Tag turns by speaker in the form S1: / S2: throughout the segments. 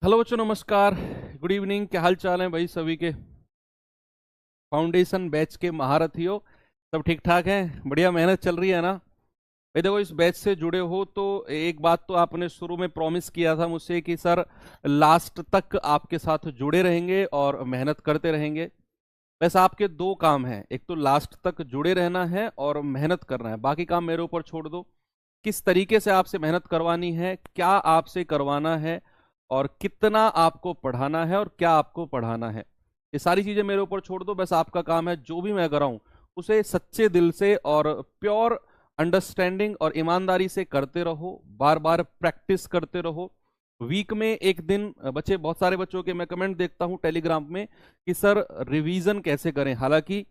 S1: Hello बच्चों, नमस्कार, good evening. क्या हाल चाल है भाई सभी के? फाउंडेशन बैच के महारथियों, सब ठीक ठाक हैं? बढ़िया मेहनत चल रही है ना भाई? देखो, इस बैच से जुड़े हो तो एक बात तो आपने शुरू में प्रॉमिस किया था मुझसे कि सर लास्ट तक आपके साथ जुड़े रहेंगे और मेहनत करते रहेंगे। वैसे आपके दो काम हैं, एक तो लास्ट तक जुड़े रहना है और मेहनत करना है, बाकी काम मेरे ऊपर छोड़ दो। किस तरीके से आपसे मेहनत करवानी है, क्या आपसे करवाना है, और कितना आपको पढ़ाना है और क्या आपको पढ़ाना है, ये सारी चीजें मेरे ऊपर छोड़ दो। बस आपका काम है जो भी मैं कराऊं उसे सच्चे दिल से और प्योर अंडरस्टैंडिंग और ईमानदारी से करते रहो, बार बार प्रैक्टिस करते रहो। वीक में एक दिन, बच्चे बहुत सारे बच्चों के मैं कमेंट देखता हूं टेलीग्राम में कि सर रिवीजन कैसे करें। हालांकि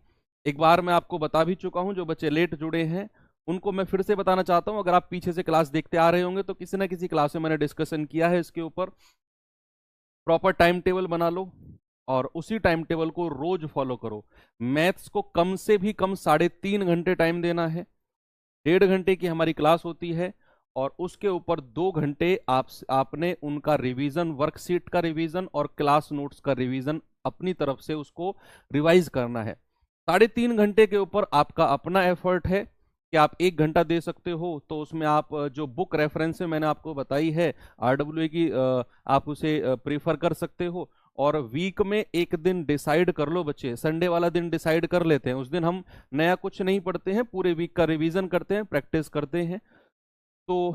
S1: एक बार मैं आपको बता भी चुका हूं, जो बच्चे लेट जुड़े हैं उनको मैं फिर से बताना चाहता हूं। अगर आप पीछे से क्लास देखते आ रहे होंगे तो किसी ना किसी क्लास में मैंने डिस्कशन किया है इसके ऊपर। प्रॉपर टाइम टेबल बना लो और उसी टाइम टेबल को रोज फॉलो करो। मैथ्स को कम से भी कम 3.5 घंटे टाइम देना है। 1.5 घंटे की हमारी क्लास होती है और उसके ऊपर 2 घंटे आपने उनका रिवीजन, वर्कशीट का रिवीजन और क्लास नोट्स का रिवीजन अपनी तरफ से उसको रिवाइज करना है। 3.5 घंटे के ऊपर आपका अपना एफर्ट है कि आप 1 घंटा दे सकते हो, तो उसमें आप जो बुक रेफरेंस है मैंने आपको बताई है RWA की, आप उसे प्रीफर कर सकते हो। और वीक में एक दिन डिसाइड कर लो बच्चे, संडे वाला दिन डिसाइड कर लेते हैं। उस दिन हम नया कुछ नहीं पढ़ते हैं, पूरे वीक का रिवीजन करते हैं, प्रैक्टिस करते हैं। तो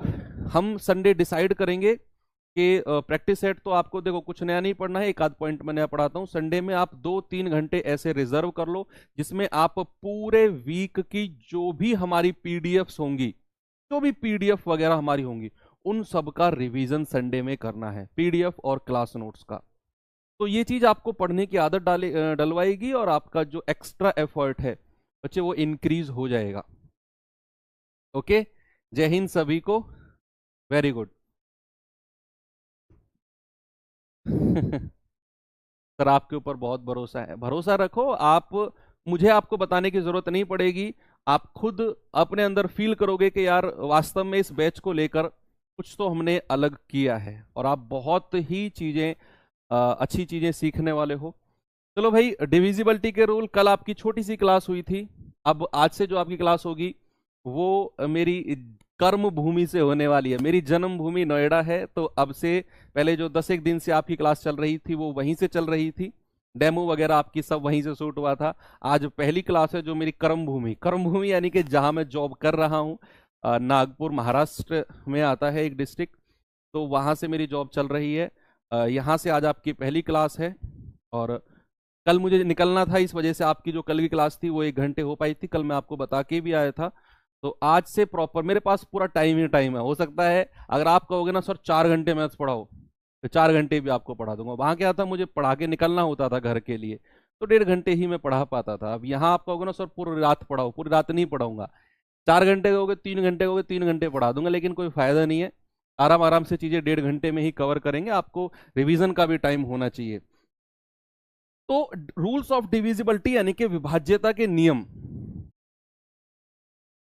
S1: हम संडे डिसाइड करेंगे कि प्रैक्टिस सेट तो आपको देखो कुछ नया नहीं पढ़ना है, एक आध पॉइंट मैं नया पढ़ाता हूँ। संडे में आप 2-3 घंटे ऐसे रिजर्व कर लो जिसमें आप पूरे वीक की जो भी हमारी पीडीएफ्स होंगी, जो भी पीडीएफ वगैरह हमारी होंगी, उन सब का रिवीजन संडे में करना है, पीडीएफ और क्लास नोट्स का। तो ये चीज आपको पढ़ने की आदत डलवाएगी और आपका जो एक्स्ट्रा एफर्ट है बच्चे वो इंक्रीज हो जाएगा। ओके, जय हिंद सभी को, वेरी गुड। सर आपके ऊपर बहुत भरोसा है, भरोसा रखो आप। मुझे आपको बताने की जरूरत नहीं पड़ेगी, आप खुद अपने अंदर फील करोगे कि यार वास्तव में इस बैच को लेकर कुछ तो हमने अलग किया है, और आप बहुत ही चीजें, अच्छी चीजें सीखने वाले हो। चलो भाई, डिविजिबिलिटी के रूल, कल आपकी छोटी सी क्लास हुई थी। अब आज से जो आपकी क्लास होगी वो मेरी कर्म भूमि से होने वाली है। मेरी जन्मभूमि नोएडा है, तो अब से पहले जो 10 एक दिन से आपकी क्लास चल रही थी वो वहीं से चल रही थी, डेमो वगैरह आपकी सब वहीं से शूट हुआ था। आज पहली क्लास है जो मेरी कर्म भूमि, कर्म भूमि यानी कि जहां मैं जॉब कर रहा हूँ, नागपुर महाराष्ट्र में आता है एक डिस्ट्रिक्ट, तो वहां से मेरी जॉब चल रही है। यहाँ से आज आपकी पहली क्लास है, और कल मुझे निकलना था, इस वजह से आपकी जो कल की क्लास थी वो 1 घंटे हो पाई थी। कल मैं आपको बता के भी आया था। तो आज से प्रॉपर मेरे पास पूरा टाइम ही टाइम है। हो सकता है अगर आप कहोगे ना सर 4 घंटे मैथ्स पढ़ाओ, तो 4 घंटे भी आपको पढ़ा दूंगा। वहां क्या था, मुझे पढ़ा के निकलना होता था घर के लिए, तो 1.5 घंटे ही मैं पढ़ा पाता था। अब यहाँ आप कहोगे ना सर पूरी रात पढ़ाओ, पूरी रात नहीं पढ़ाऊंगा। 4 घंटे कहोगे, 3 घंटे कहोगे, 3 घंटे पढ़ा दूंगा, लेकिन कोई फायदा नहीं है। आराम आराम से चीजें 1.5 घंटे में ही कवर करेंगे, आपको रिवीजन का भी टाइम होना चाहिए। तो रूल्स ऑफ डिविजिबिलिटी यानी कि विभाज्यता के नियम,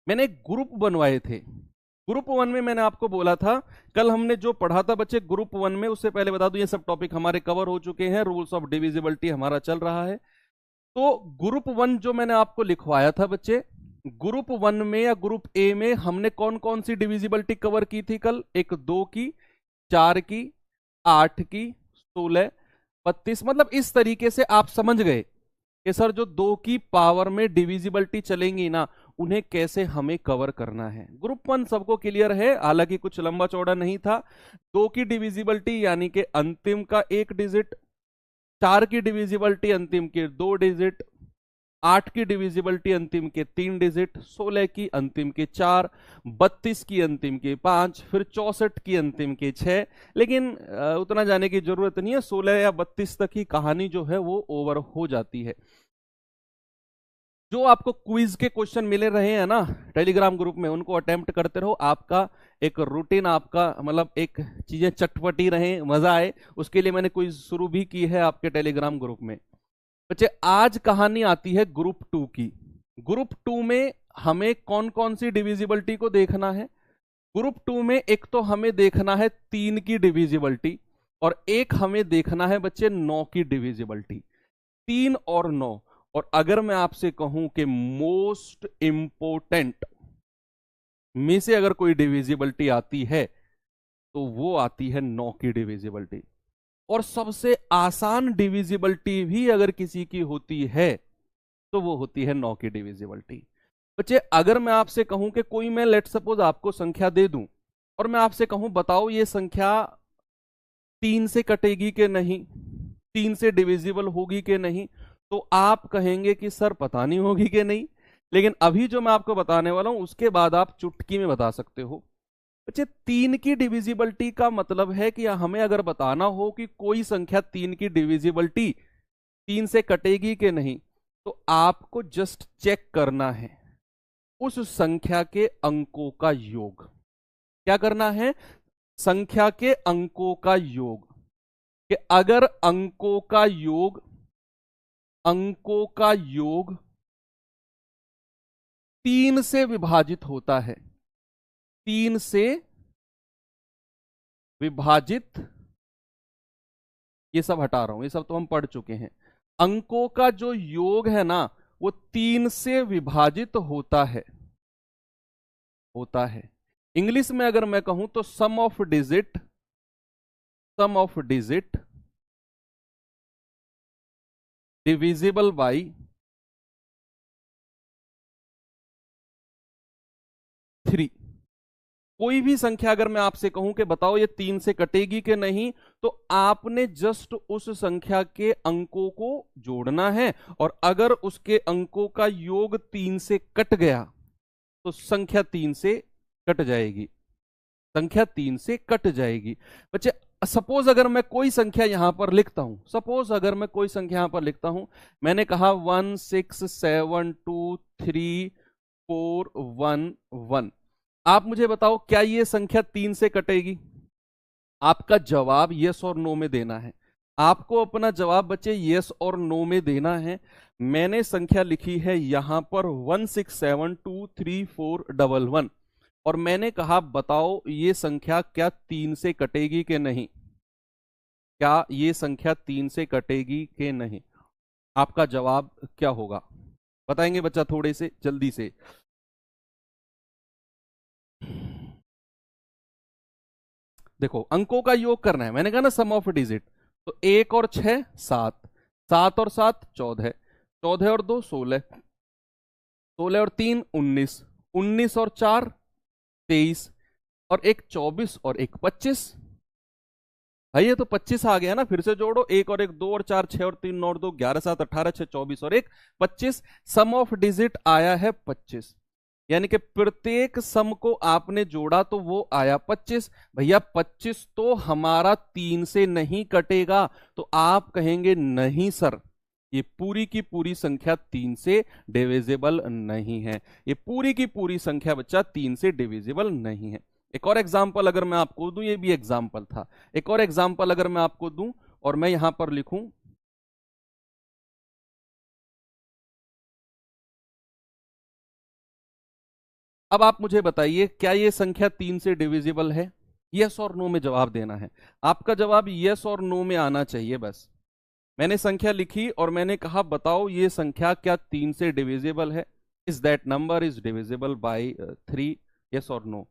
S1: मैंने एक ग्रुप बनवाए थे। ग्रुप 1 में मैंने आपको बोला था, कल हमने जो पढ़ा था बच्चे ग्रुप 1 में, उससे पहले बता दूं ये सब टॉपिक हमारे कवर हो चुके हैं, रूल्स ऑफ डिविजिबिलिटी हमारा चल रहा है। तो ग्रुप 1 जो मैंने आपको लिखवाया था बच्चे, ग्रुप 1 में या ग्रुप ए में हमने कौन कौन सी डिविजिबिलिटी कवर की थी कल? एक 2 की, 4 की, 8 की, 16, 32। मतलब इस तरीके से आप समझ गए कि सर जो 2 की पावर में डिविजिबिलिटी चलेंगी ना, उन्हें कैसे हमें कवर करना है। ग्रुप 1 सबको क्लियर है, हालांकि कुछ लंबा चौड़ा नहीं था। 2 की डिविजिबिलिटी यानी कि अंतिम का 1 डिजिट, 4 की डिविजिबिलिटी अंतिम के 2 डिजिट, 8 की डिविजिबिलिटी अंतिम के 3 डिजिट, 16 की अंतिम के 4, 32 की अंतिम के 5, फिर 64 की अंतिम के 6। लेकिन उतना जाने की जरूरत नहीं है, 16 या 32 तक ही कहानी जो है वो ओवर हो जाती है। जो आपको क्विज के क्वेश्चन मिले रहे हैं ना टेलीग्राम ग्रुप में, उनको अटेम्प्ट करते रहो। आपका एक रूटीन, आपका मतलब एक चीजें चटपटी रहे, मजा आए, उसके लिए मैंने क्विज शुरू भी की है आपके टेलीग्राम ग्रुप में। बच्चे आज कहानी आती है ग्रुप 2 की। ग्रुप 2 में हमें कौन कौन सी डिविजिबिलिटी को देखना है? ग्रुप 2 में एक तो हमें देखना है 3 की डिविजिबिलिटी, और एक हमें देखना है बच्चे 9 की डिविजिबिलिटी, 3 और 9। और अगर मैं आपसे कहूं कि मोस्ट इंपोर्टेंट में से अगर कोई डिविजिबिलिटी आती है तो वो आती है 9 की डिविजिबिलिटी। और सबसे आसान डिविजिबिलिटी भी अगर किसी की होती है तो वो होती है 9 की डिविजिबिलिटी। बच्चे अगर मैं आपसे कहूं कि कोई, मैं लेट सपोज आपको संख्या दे दूं और मैं आपसे कहूं बताओ ये संख्या 3 से कटेगी कि नहीं, 3 से डिविजिबल होगी कि नहीं, तो आप कहेंगे कि सर पता नहीं होगी कि नहीं। लेकिन अभी जो मैं आपको बताने वाला हूं उसके बाद आप चुटकी में बता सकते हो। बच्चे 3 की डिविजिबिलिटी का मतलब है कि हमें अगर बताना हो कि कोई संख्या 3 की डिविजिबिलिटी 3 से कटेगी कि नहीं, तो आपको जस्ट चेक करना है उस संख्या के अंकों का योग। क्या करना है? संख्या के अंकों का योग। कि अगर अंकों का योग 3 से विभाजित होता है, 3 से विभाजित, ये सब हटा रहा हूं, ये सब तो हम पढ़ चुके हैं। अंकों का जो योग है ना वो 3 से विभाजित होता है। इंग्लिश में अगर मैं कहूं तो सम ऑफ डिजिट डिविजिबल बाई 3। कोई भी संख्या अगर मैं आपसे कहूं कि बताओ ये 3 से कटेगी कि नहीं, तो आपने जस्ट उस संख्या के अंकों को जोड़ना है। और अगर उसके अंकों का योग 3 से कट गया तो संख्या 3 से कट जाएगी, बच्चे सपोज अगर मैं कोई संख्या यहां पर लिखता हूं, मैंने कहा 1 6 7 2 3 4 1 1। आप मुझे बताओ क्या ये संख्या 3 से कटेगी? आपका जवाब यस और नो में देना है। आपको अपना जवाब बच्चे यस और नो में देना है। मैंने संख्या लिखी है यहां पर 167234111 और मैंने कहा बताओ ये संख्या क्या 3 से कटेगी कि नहीं, क्या ये संख्या 3 से कटेगी कि नहीं? आपका जवाब क्या होगा बताएंगे बच्चा थोड़े से जल्दी से। देखो अंकों का योग करना है, मैंने कहा ना सम ऑफ डिजिट, तो 1 और 6 7, 7 और 7 14, 14 और 2 16, 16 और 3 19, 19 और 4 23 और एक 24 और एक 25। भाई ये तो 25 आ गया ना, फिर से जोड़ो, 1 और 1 2 और 4 6 और 3 9 और 2 11 7 18 6 24 और 1 25। सम ऑफ डिजिट आया है 25, यानी कि प्रत्येक सम को आपने जोड़ा तो वो आया 25। भैया 25 तो हमारा 3 से नहीं कटेगा, तो आप कहेंगे नहीं सर ये पूरी की पूरी संख्या 3 से डिविजिबल नहीं है, ये पूरी की पूरी संख्या बच्चा 3 से डिविजिबल नहीं है। एक और एग्जाम्पल अगर मैं आपको दूं, ये भी एग्जाम्पल था, एक और एग्जाम्पल अगर मैं आपको दूं और मैं यहां पर लिखूं अब आप मुझे बताइए क्या ये संख्या 3 से डिविजिबल है? यस और नो में जवाब देना है। आपका जवाब यस और नो में आना चाहिए बस। मैंने संख्या लिखी और मैंने कहा बताओ ये संख्या क्या 3 से डिविजिबल है? Is that number is divisible by 3? Yes और नो।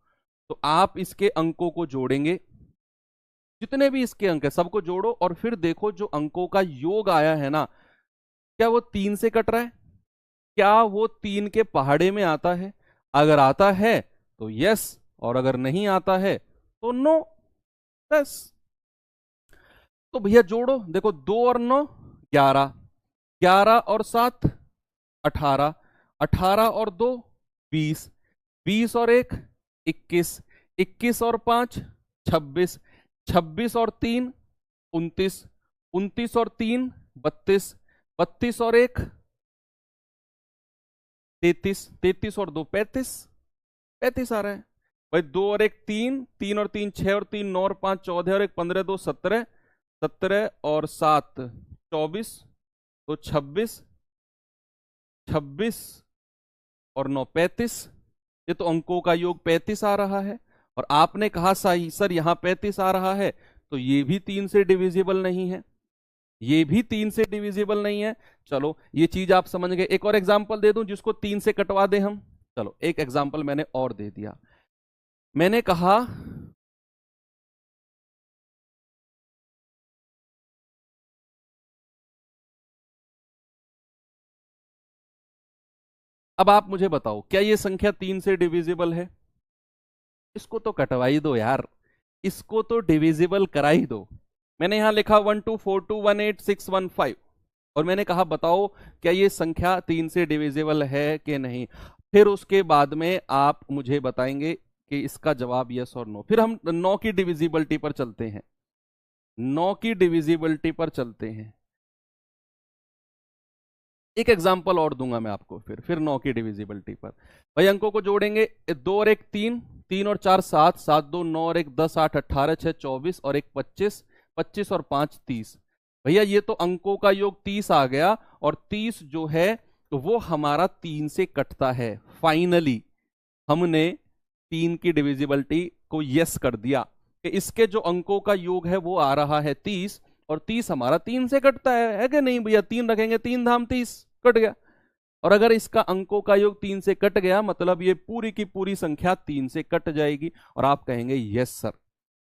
S1: तो आप इसके अंकों को जोड़ेंगे, जितने भी इसके अंक है सबको जोड़ो और फिर देखो जो अंकों का योग आया है ना, क्या वो 3 से कट रहा है? क्या वो 3 के पहाड़े में आता है? अगर आता है तो यस, और अगर नहीं आता है तो नो। बस तो भैया जोड़ो, देखो 2 और 9 11, 11 और 7 18, 18 और 2 20, 20 और 1 21, 21 और 5 26, 26 और 3 29, 29 और 3 32, 32 और 1 33, 33 और 2 35, 35 आ रहा है। भाई 2 और 1 3, 3 और 3 6 और 3 9 और 5 14 और 1 15 2 17, 17 और 7 24, तो 26, 26 और 9 35। ये तो अंकों का योग 35 आ रहा है। और आपने कहा सही सर यहां 35 आ रहा है, तो ये भी 3 से डिविजिबल नहीं है, ये भी 3 से डिविजिबल नहीं है। चलो ये चीज आप समझ गए। एक और एग्जांपल दे दूं जिसको 3 से कटवा दे हम। चलो एक एग्जांपल मैंने और दे दिया। मैंने कहा अब आप मुझे बताओ क्या ये संख्या 3 से डिविजिबल है? इसको तो कटवा ही दो यार, इसको तो डिविजिबल करा ही दो। मैंने यहां लिखा 1242186115 और मैंने कहा बताओ क्या ये संख्या 3 से डिविजिबल है कि नहीं। फिर उसके बाद में आप मुझे बताएंगे कि इसका जवाब यस और नो। फिर हम 9 की डिविजिबिलिटी पर चलते हैं, 9 की डिविजिबिलिटी पर चलते हैं। एक एग्जांपल और दूंगा मैं आपको, फिर 9 की डिविजिबिलिटी पर। भाई अंकों को जोड़ेंगे, 2 और 1 3, 3 और 4 7, 7 2 9 और 1 10, 8 18 6 24 और 1 25, 25 और 5 30। भैया ये तो अंकों का योग 30 आ गया, और 30 जो है वो हमारा 3 से कटता है। फाइनली हमने 3 की डिविजिबिलिटी को यस कर दिया कि इसके जो अंकों का योग है वो आ रहा है 30, और 30 हमारा 3 से कटता है कि नहीं भैया? 3 रखेंगे, 3 धाम 30, कट गया। और अगर इसका अंकों का योग 3 से कट गया मतलब ये पूरी की पूरी संख्या 3 से कट जाएगी, और आप कहेंगे यस सर।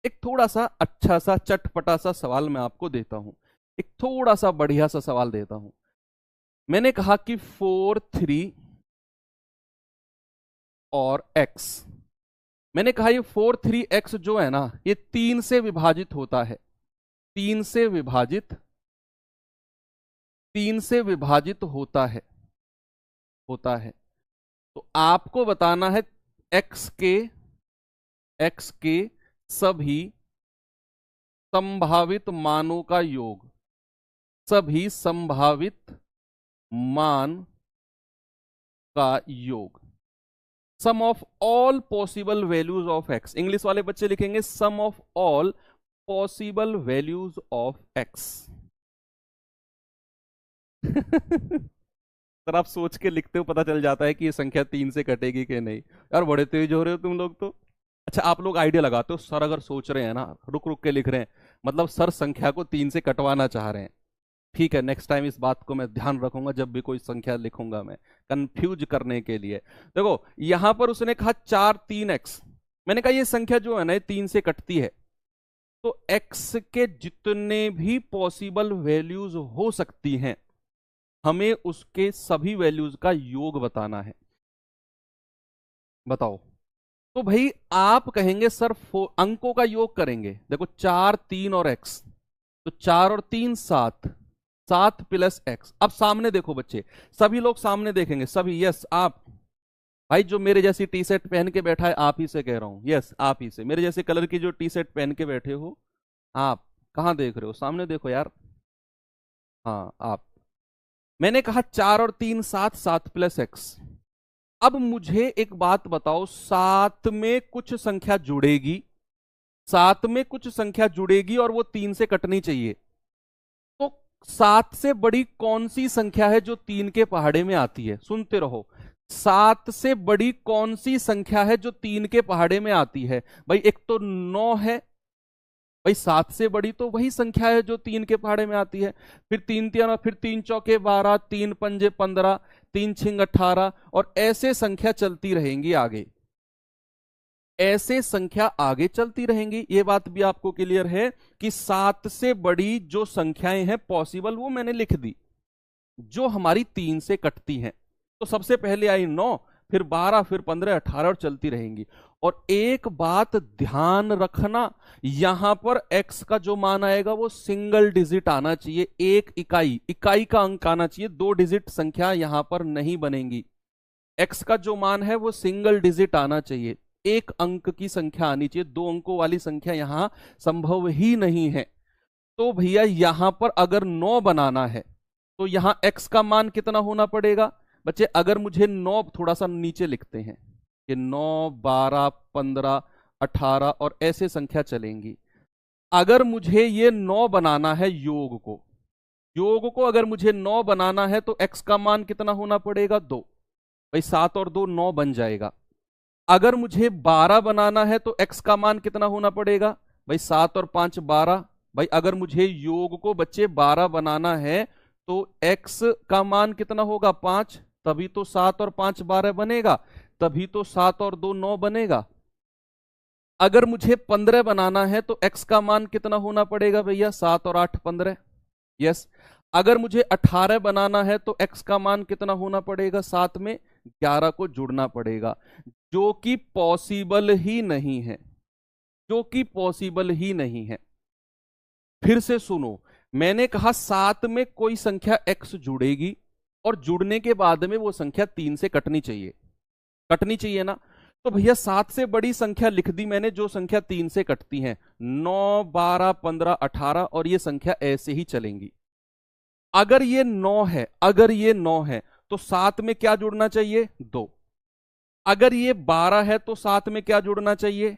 S1: एक थोड़ा सा अच्छा सा चटपटा सा सवाल मैं आपको देता हूं, एक थोड़ा सा बढ़िया सा सवाल देता हूं। मैंने कहा कि 4 3 और x, मैंने कहा ये 4 3x जो है ना ये 3 से विभाजित होता है, 3 से विभाजित, 3 से विभाजित होता है। तो आपको बताना है x के सभी संभावित मानों का योग, सभी संभावित मान का योग, sum of all possible values of x। English वाले बच्चे लिखेंगे sum of all possible values of x। Sir आप सोच के लिखते हो, पता चल जाता है कि ये संख्या 3 से कटेगी कि नहीं। यार बड़े तेज हो रहे हो तुम लोग तो। अच्छा आप लोग आइडिया लगाते हो, सर अगर सोच रहे हैं ना, रुक रुक के लिख रहे हैं, मतलब सर संख्या को 3 से कटवाना चाह रहे हैं। ठीक है, नेक्स्ट टाइम इस बात को मैं ध्यान रखूंगा जब भी कोई संख्या लिखूंगा मैं, कंफ्यूज करने के लिए। देखो यहां पर उसने कहा 4 3x, मैंने कहा ये संख्या जो है ना 3 से कटती है, तो x के जितने भी पॉसिबल वैल्यूज हो सकती हैं हमें उसके सभी वैल्यूज का योग बताना है। बताओ। तो भाई आप कहेंगे सर अंकों का योग करेंगे, देखो 4 3 और x, तो 4 और 3 7, 7 प्लस x। अब सामने देखो बच्चे, सभी लोग सामने देखेंगे, सभी। यस आप भाई जो मेरे जैसी टी शर्ट पहन के बैठा है आप ही से कह रहा हूं, यस आप ही से, मेरे जैसे कलर की जो टी शर्ट पहन के बैठे हो आप, कहां देख रहे हो? सामने देखो यार। हाँ आप। मैंने कहा 4 और 3 7, 7 प्लस x। अब मुझे एक बात बताओ, साथ में कुछ संख्या जुड़ेगी, साथ में कुछ संख्या जुड़ेगी और वो 3 से कटनी चाहिए। तो 7 से बड़ी कौन सी संख्या है जो 3 के पहाड़े में आती है? सुनते रहो, 7 से बड़ी कौन सी संख्या है जो 3 के पहाड़े में आती है? भाई एक तो 9 है, भाई 7 से बड़ी तो वही संख्या है जो 3 के पहाड़े में आती है। फिर 3 3, फिर 3 चौके 12, 3 पंजे 15, 3 छिंग 18, और ऐसे संख्या चलती रहेंगी आगे, ऐसे संख्या आगे चलती रहेंगी। ये बात भी आपको क्लियर है कि 7 से बड़ी जो संख्याएं हैं पॉसिबल वो मैंने लिख दी जो हमारी 3 से कटती हैं। तो सबसे पहले आई 9, फिर 12, फिर 15, 18 और चलती रहेंगी। और एक बात ध्यान रखना, यहां पर x का जो मान आएगा वो सिंगल डिजिट आना चाहिए, एक इकाई का अंक आना चाहिए, 2 डिजिट संख्या यहां पर नहीं बनेंगी। x का जो मान है वो सिंगल डिजिट आना चाहिए, एक अंक की संख्या आनी चाहिए, 2 अंकों वाली संख्या यहां संभव ही नहीं है। तो भैया यहां पर अगर 9 बनाना है तो यहां x का मान कितना होना पड़ेगा बच्चे? अगर मुझे 9, थोड़ा सा नीचे लिखते हैं कि 9 12 15 18 और ऐसे संख्या चलेंगी। अगर मुझे ये 9 बनाना है योग को अगर मुझे 9 बनाना है तो x का मान कितना होना पड़ेगा? 2। भाई 7 और 2 9 बन जाएगा। अगर मुझे 12 बनाना है तो x का मान कितना होना पड़ेगा? भाई 7 और 5 12। भाई अगर मुझे योग को बच्चे 12 बनाना है तो x का मान कितना होगा 5, तभी तो 7 और 5 12 बनेगा, तभी तो 7 और 2 9 बनेगा। अगर मुझे 15 बनाना है तो x का मान कितना होना पड़ेगा भैया 7 और 8 15। यस। अगर मुझे 18 बनाना है तो x का मान कितना होना पड़ेगा, 7 में 11 को जुड़ना पड़ेगा, जो कि पॉसिबल ही नहीं है, जो कि पॉसिबल ही नहीं है। फिर से सुनो, मैंने कहा 7 में कोई संख्या x जुड़ेगी और जुड़ने के बाद में वो संख्या 3 से कटनी चाहिए, कटनी चाहिए ना। तो भैया 7 से बड़ी संख्या लिख दी मैंने जो संख्या 3 से कटती है, 9 12 15 18, और ये संख्या ऐसे ही चलेंगी। अगर ये 9 है, अगर ये 9 है तो 7 में क्या जुड़ना चाहिए 2। अगर ये 12 है तो 7 में क्या जुड़ना चाहिए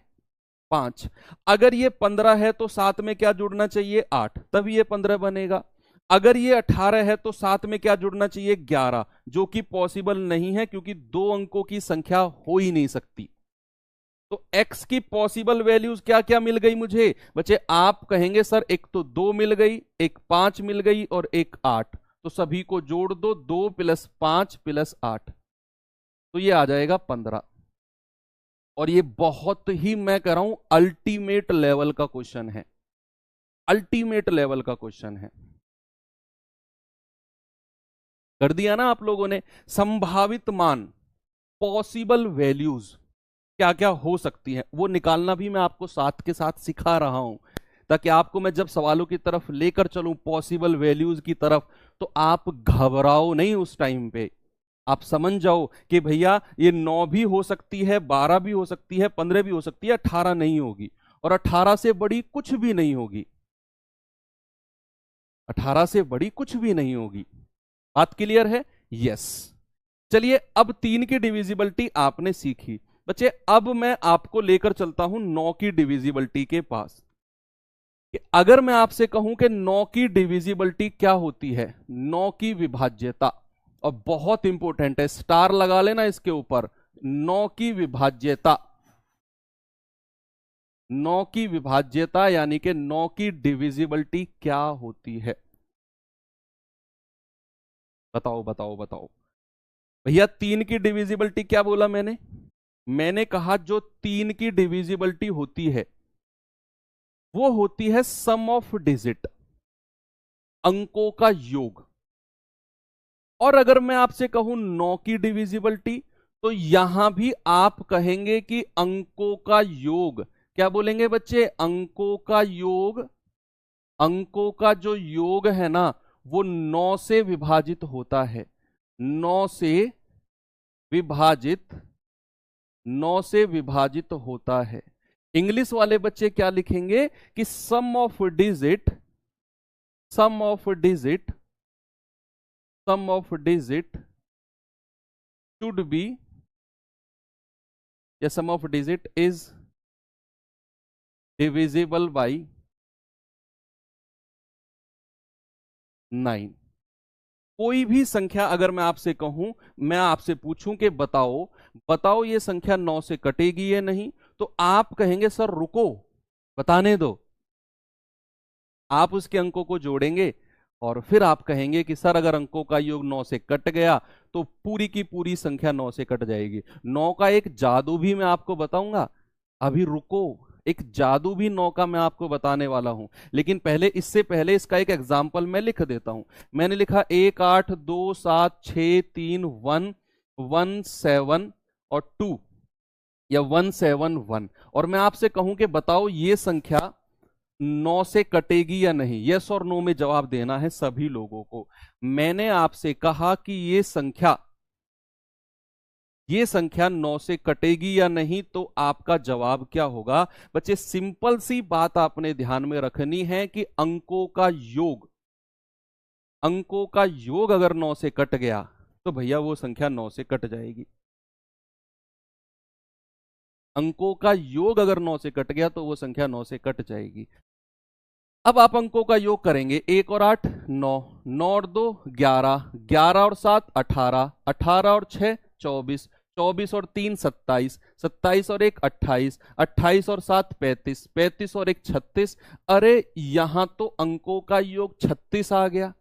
S1: 5। अगर ये 15 है तो 7 में क्या जुड़ना चाहिए 8, तभी ये 15 बनेगा। अगर ये 18 है तो 7 में क्या जुड़ना चाहिए 11, जो कि पॉसिबल नहीं है क्योंकि 2 अंकों की संख्या हो ही नहीं सकती। तो x की पॉसिबल वैल्यूज क्या क्या मिल गई मुझे बच्चे, आप कहेंगे सर एक तो 2 मिल गई, एक 5 मिल गई और एक 8, तो सभी को जोड़ दो, 2 + 5 + 8, तो ये आ जाएगा 15। और ये बहुत ही मैं कह रहा हूं अल्टीमेट लेवल का क्वेश्चन है, अल्टीमेट लेवल का क्वेश्चन है। कर दिया ना आप लोगों ने। संभावित मान, पॉसिबल वैल्यूज क्या क्या हो सकती है वो निकालना भी मैं आपको साथ के साथ सिखा रहा हूं, ताकि आपको मैं जब सवालों की तरफ लेकर चलूं पॉसिबल वैल्यूज की तरफ, तो आप घबराओ नहीं उस टाइम पे। आप समझ जाओ कि भैया ये 9 भी हो सकती है, 12 भी हो सकती है, 15 भी हो सकती है, 18 नहीं होगी, और 18 से बड़ी कुछ भी नहीं होगी, 18 से बड़ी कुछ भी नहीं होगी। बात क्लियर है? यस। चलिए अब 3 की डिविजिबिलिटी आपने सीखी बच्चे, अब मैं आपको लेकर चलता हूं 9 की डिविजिबिलिटी के पास। कि अगर मैं आपसे कहूं कि 9 की डिविजिबिलिटी क्या होती है, 9 की विभाज्यता, और बहुत इंपॉर्टेंट है, स्टार लगा लेना इसके ऊपर, 9 की विभाज्यता, 9 की विभाज्यता यानी कि 9 की डिविजिबिलिटी क्या होती है, बताओ बताओ बताओ भैया। 3 की डिविजिबिलिटी क्या बोला मैंने, मैंने कहा जो 3 की डिविजिबिलिटी होती है वो होती है सम ऑफ डिजिट, अंकों का योग। और अगर मैं आपसे कहूं 9 की डिविजिबिलिटी, तो यहां भी आप कहेंगे कि अंकों का योग, क्या बोलेंगे बच्चे, अंकों का योग, अंकों का जो योग है ना वो 9 से विभाजित होता है, 9 से विभाजित, 9 से विभाजित होता है। इंग्लिश वाले बच्चे क्या लिखेंगे कि sum of digit, sum of digit, sum of digit should be, या sum of digit is divisible by 9। कोई भी संख्या अगर मैं आपसे कहूं, मैं आपसे पूछूं कि बताओ, बताओ ये संख्या 9 से कटेगी या नहीं, तो आप कहेंगे सर रुको बताने दो, आप उसके अंकों को जोड़ेंगे और फिर आप कहेंगे कि सर अगर अंकों का योग 9 से कट गया तो पूरी की पूरी संख्या 9 से कट जाएगी। 9 का एक जादू भी मैं आपको बताऊंगा, अभी रुको, एक जादू भी 9 का मैं आपको बताने वाला हूं, लेकिन पहले, इससे पहले इसका एक एग्जाम्पल मैं लिख देता हूं। मैंने लिखा 1 8 2 7 6 3 1 1 7 और 2, या 1 7 1, और मैं आपसे कहूं कि बताओ ये संख्या 9 से कटेगी या नहीं, यस और नो में जवाब देना है सभी लोगों को। मैंने आपसे कहा कि ये संख्या, ये संख्या 9 से कटेगी या नहीं, तो आपका जवाब क्या होगा बच्चे, सिंपल सी बात आपने ध्यान में रखनी है कि अंकों का योग, अंकों का योग अगर 9 से कट गया तो भैया वो संख्या 9 से कट जाएगी। अंकों का योग अगर 9 से कट गया तो वो संख्या 9 से कट जाएगी। अब आप अंकों का योग करेंगे, 1 और 8 9, 9 और 2 11, 11 और 7 18, 18 और 6 24, 24 और 3 27, 27 और 1 28, 28 और 7 35, 35 और 1 36। अरे यहां तो अंकों का योग 36 आ गया।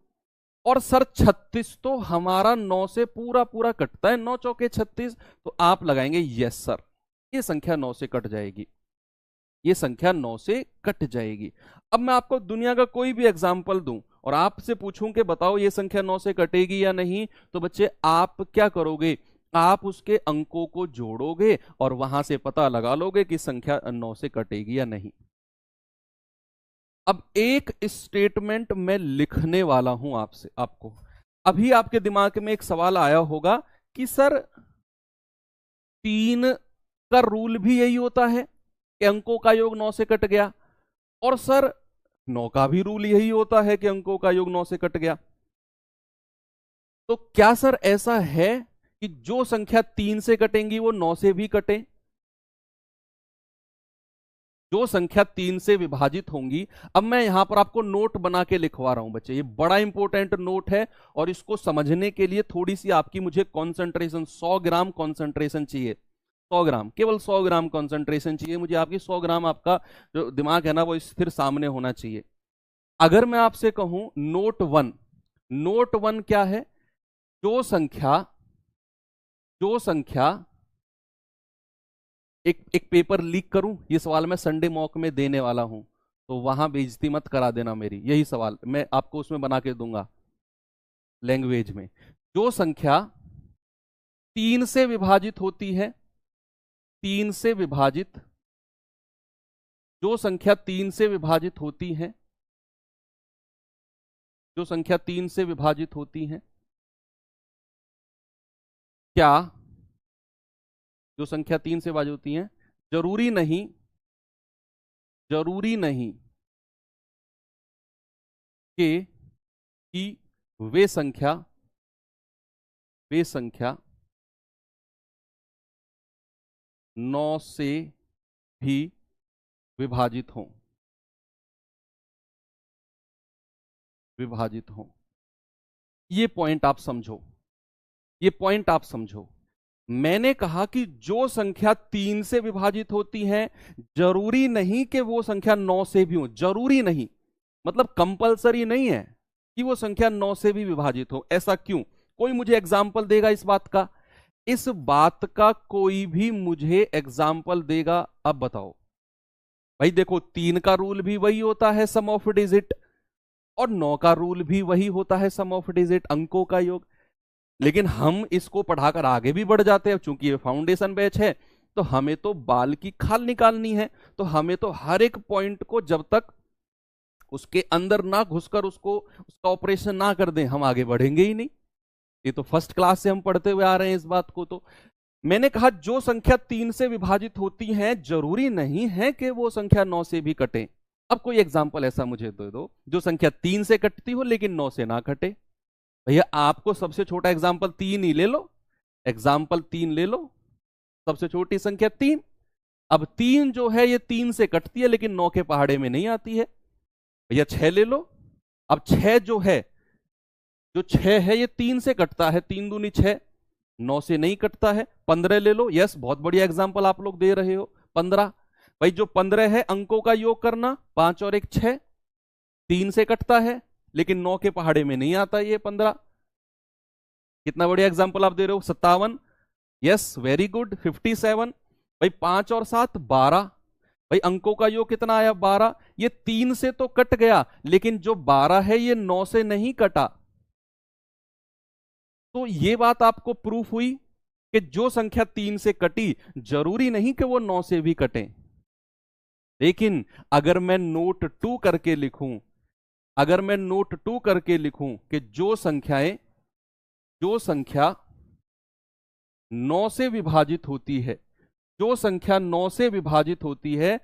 S1: और सर 36 तो हमारा 9 से पूरा पूरा कटता है, 9 चौके 36। तो आप लगाएंगे यस सर, ये संख्या 9 से कट जाएगी, ये संख्या 9 से कट जाएगी। अब मैं आपको दुनिया का कोई भी एग्जाम्पल दूं और आपसे पूछूं कि बताओ ये संख्या 9 से कटेगी या नहीं, तो बच्चे आप क्या करोगे, आप उसके अंकों को जोड़ोगे और वहां से पता लगा लोगे कि संख्या 9 से कटेगी या नहीं। अब एक स्टेटमेंट मैं लिखने वाला हूं आपसे, आपको अभी आपके दिमाग में एक सवाल आया होगा कि सर 3 का रूल भी यही होता है कि अंकों का योग 9 से कट गया, और सर 9 का भी रूल यही होता है कि अंकों का योग 9 से कट गया। तो क्या सर ऐसा है कि जो संख्या 3 से कटेंगी वो 9 से भी कटे? जो संख्या 3 से विभाजित होंगी, अब मैं यहां पर आपको नोट बना के लिखवा रहा हूं बच्चे, ये बड़ा इंपॉर्टेंट नोट है और इसको समझने के लिए थोड़ी सी आपकी मुझे कंसंट्रेशन, 100 ग्राम कंसंट्रेशन चाहिए, 100 ग्राम, केवल 100 ग्राम कंसंट्रेशन चाहिए मुझे आपकी। 100 ग्राम आपका जो दिमाग है ना वो स्थिर सामने होना चाहिए। अगर मैं आपसे कहूं नोट 1, नोट 1 क्या है? जो संख्या, जो संख्या, एक पेपर लीक करूं, ये सवाल मैं संडे मॉक में देने वाला हूं, तो वहां बेइज्जती मत करा देना मेरी, यही सवाल मैं आपको उसमें बना के दूंगा लैंग्वेज में। जो संख्या 3 से विभाजित होती है, 3 से विभाजित, जो संख्या 3 से विभाजित होती है, जो संख्या 3 से विभाजित होती है, क्या जो संख्या 3 से विभाजित होती है, जरूरी नहीं, जरूरी नहीं कि वे संख्या, वे संख्या 9 से भी विभाजित हों, विभाजित हों। ये पॉइंट आप समझो, ये पॉइंट आप समझो। मैंने कहा कि जो संख्या 3 से विभाजित होती है, जरूरी नहीं कि वो संख्या 9 से भी हो, जरूरी नहीं, मतलब कंपलसरी नहीं है कि वो संख्या 9 से भी विभाजित हो। ऐसा क्यों? कोई मुझे एग्जाम्पल देगा इस बात का? इस बात का कोई भी मुझे एग्जाम्पल देगा? अब बताओ भाई। देखो 3 का रूल भी वही होता है, सम ऑफ डिजिट, और 9 का रूल भी वही होता है, सम ऑफ डिजिट, अंकों का योग। लेकिन हम इसको पढ़ाकर आगे भी बढ़ जाते हैं, चूंकि ये फाउंडेशन बैच है तो हमें तो बाल की खाल निकालनी है, तो हमें तो हर एक पॉइंट को जब तक उसके अंदर ना घुसकर उसको, उसका ऑपरेशन ना कर दें, हम आगे बढ़ेंगे ही नहीं। ये तो फर्स्ट क्लास से हम पढ़ते हुए आ रहे हैं इस बात को। तो मैंने कहा जो संख्या 3 से विभाजित होती है, जरूरी नहीं है कि वो संख्या 9 से भी कटे। अब कोई एग्जाम्पल ऐसा मुझे दे दो जो संख्या 3 से कटती हो लेकिन 9 से ना कटे। भैया आपको सबसे छोटा एग्जाम्पल 3 ही ले लो, एग्जाम्पल 3 ले लो, सबसे छोटी संख्या 3। अब 3 जो है ये 3 से कटती है लेकिन 9 के पहाड़े में नहीं आती है। भैया 6 ले लो। अब 6 जो है, जो 6 है ये 3 से कटता है, 3 दूनी 6, 9 से नहीं कटता है। 15 ले लो। यस, बहुत बढ़िया एग्जाम्पल आप लोग दे रहे हो। 15, भाई जो 15 है अंकों का योग करना, 5 और 1 6, 3 से कटता है लेकिन 9 के पहाड़े में नहीं आता ये 15। कितना बढ़िया एग्जाम्पल आप दे रहे हो। 57, यस वेरी गुड। 57, भाई 5 और 7 12, भाई अंकों का योग कितना आया 12। ये 3 से तो कट गया लेकिन जो 12 है ये 9 से नहीं कटा। तो ये बात आपको प्रूफ हुई कि जो संख्या 3 से कटी, जरूरी नहीं कि वो 9 से भी कटे। लेकिन अगर मैं नोट 2 करके लिखूं, अगर मैं नोट 2 करके लिखूं कि जो संख्याएं, जो संख्या 9 से विभाजित होती है, जो संख्या 9 से विभाजित होती है,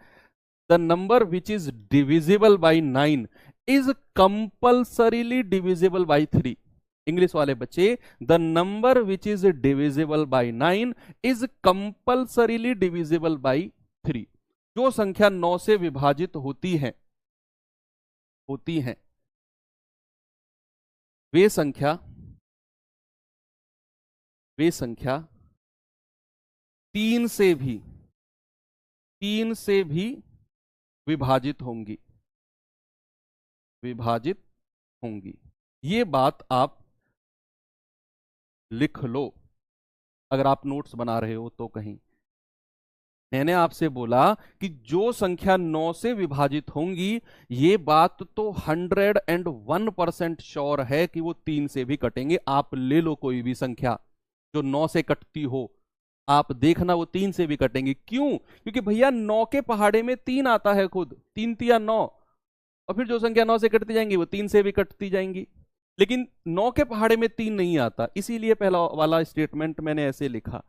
S1: the number which is divisible by 9 is compulsorily divisible by 3। English वाले बच्चे, the number which is divisible by 9 is compulsorily divisible by 3। जो संख्या 9 से विभाजित होती है, होती है, वे संख्या, वे संख्या 3 से भी विभाजित होंगी, विभाजित होंगी। ये बात आप लिख लो अगर आप नोट्स बना रहे हो तो। कहीं मैंने आपसे बोला कि जो संख्या 9 से विभाजित होंगी, ये बात तो 101% श्योर है कि वो 3 से भी कटेंगे। आप ले लो कोई भी संख्या जो 9 से कटती हो, आप देखना वो 3 से भी कटेंगी। क्यों? क्योंकि भैया 9 के पहाड़े में 3 आता है, खुद 3 तिया 9, और फिर जो संख्या 9 से कटती जाएंगी वो 3 से भी कटती जाएंगी। लेकिन 9 के पहाड़े में 3 नहीं आता, इसीलिए पहला वाला स्टेटमेंट मैंने ऐसे लिखा।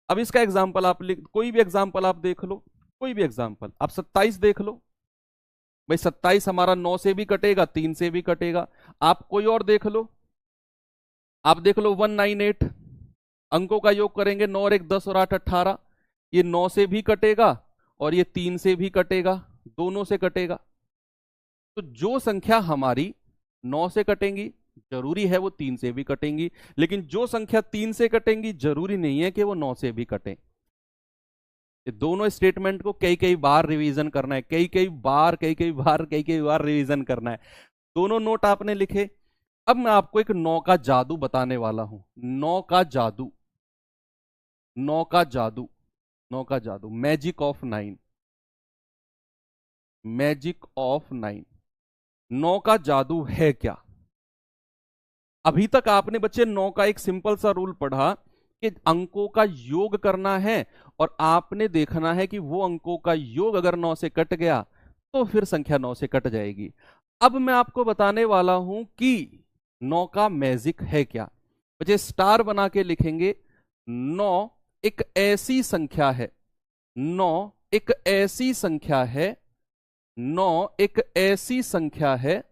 S1: अब इसका एग्जाम्पल आप कोई भी एग्जाम्पल आप देख लो, कोई भी एग्जाम्पल। आप 27 देख लो भाई, 27 हमारा 9 से भी कटेगा, 3 से भी कटेगा। आप कोई और देख लो, आप देख लो 198, अंकों का योग करेंगे, 9 और 1 10 और 8 18, ये 9 से भी कटेगा और ये 3 से भी कटेगा, दोनों से कटेगा। तो जो संख्या हमारी 9 से कटेंगी जरूरी है वो 3 से भी कटेंगी, लेकिन जो संख्या 3 से कटेंगी जरूरी नहीं है कि वो 9 से भी कटें। ये दोनों स्टेटमेंट को कई कई बार रिवीजन करना है, कई कई बार रिवीजन करना है। दोनों नोट आपने लिखे। अब मैं आपको एक 9 का जादू बताने वाला हूं। 9 का जादू, 9 का जादू, 9 का जादू, मैजिक ऑफ 9, मैजिक ऑफ 9। 9 का जादू है क्या? अभी तक आपने बच्चे 9 का एक सिंपल सा रूल पढ़ा कि अंकों का योग करना है और आपने देखना है कि वो अंकों का योग अगर 9 से कट गया तो फिर संख्या 9 से कट जाएगी। अब मैं आपको बताने वाला हूं कि 9 का मैजिक है क्या। बच्चे स्टार बना के लिखेंगे, 9 एक ऐसी संख्या है, 9 एक ऐसी संख्या है, 9 एक ऐसी संख्या है,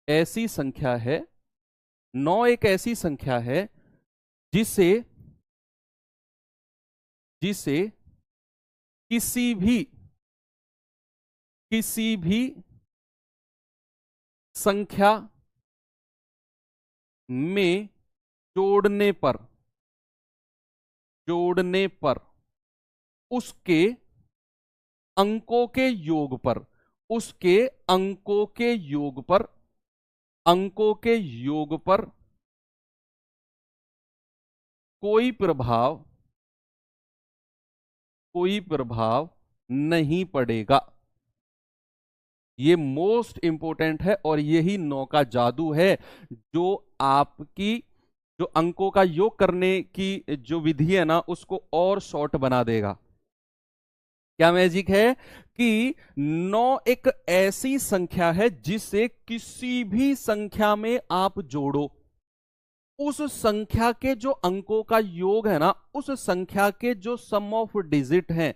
S1: ऐसी संख्या है, 9 एक ऐसी संख्या है जिसे जिसे किसी भी संख्या में जोड़ने पर उसके अंकों के योग पर, उसके अंकों के योग पर, अंकों के योग पर कोई प्रभाव नहीं पड़ेगा। ये मोस्ट इंपॉर्टेंट है और यही 9 का जादू है जो आपकी जो अंकों का योग करने की जो विधि है ना उसको और शॉर्ट बना देगा। क्या मैजिक है कि 9 एक ऐसी संख्या है जिसे किसी भी संख्या में आप जोड़ो, उस संख्या के जो अंकों का योग है ना, उस संख्या के जो सम ऑफ डिजिट हैं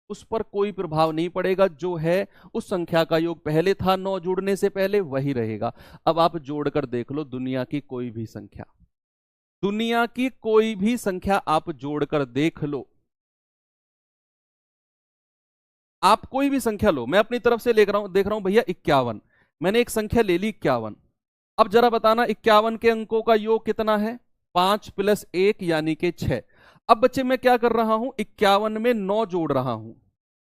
S1: उस पर कोई प्रभाव नहीं पड़ेगा। जो है उस संख्या का योग पहले था 9 जोड़ने से पहले वही रहेगा। अब आप जोड़कर देख लो दुनिया की कोई भी संख्या, दुनिया की कोई भी संख्या आप जोड़कर देख लो। आप कोई भी संख्या लो, मैं अपनी तरफ से देख रहा हूं भैया 51, मैंने एक संख्या ले ली 51। अब जरा बताना 51 के अंकों का योग कितना है? 5 + 1 यानी कि 6। अब बच्चे मैं क्या कर रहा हूं, 51 में 9 जोड़ रहा हूं।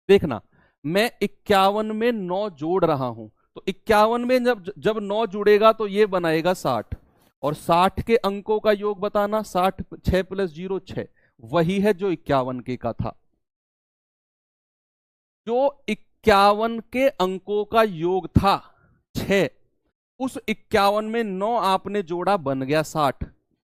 S1: देखना, मैं 51 में 9 जोड़ रहा हूं, तो 51 में जब 9 जुड़ेगा तो ये बनाएगा 60, और 60 के अंकों का योग बताना, 60 6 + 0 6, वही है जो 51 के का था। जो 51 के अंकों का योग था 6, उस 51 में 9 आपने जोड़ा, बन गया 60।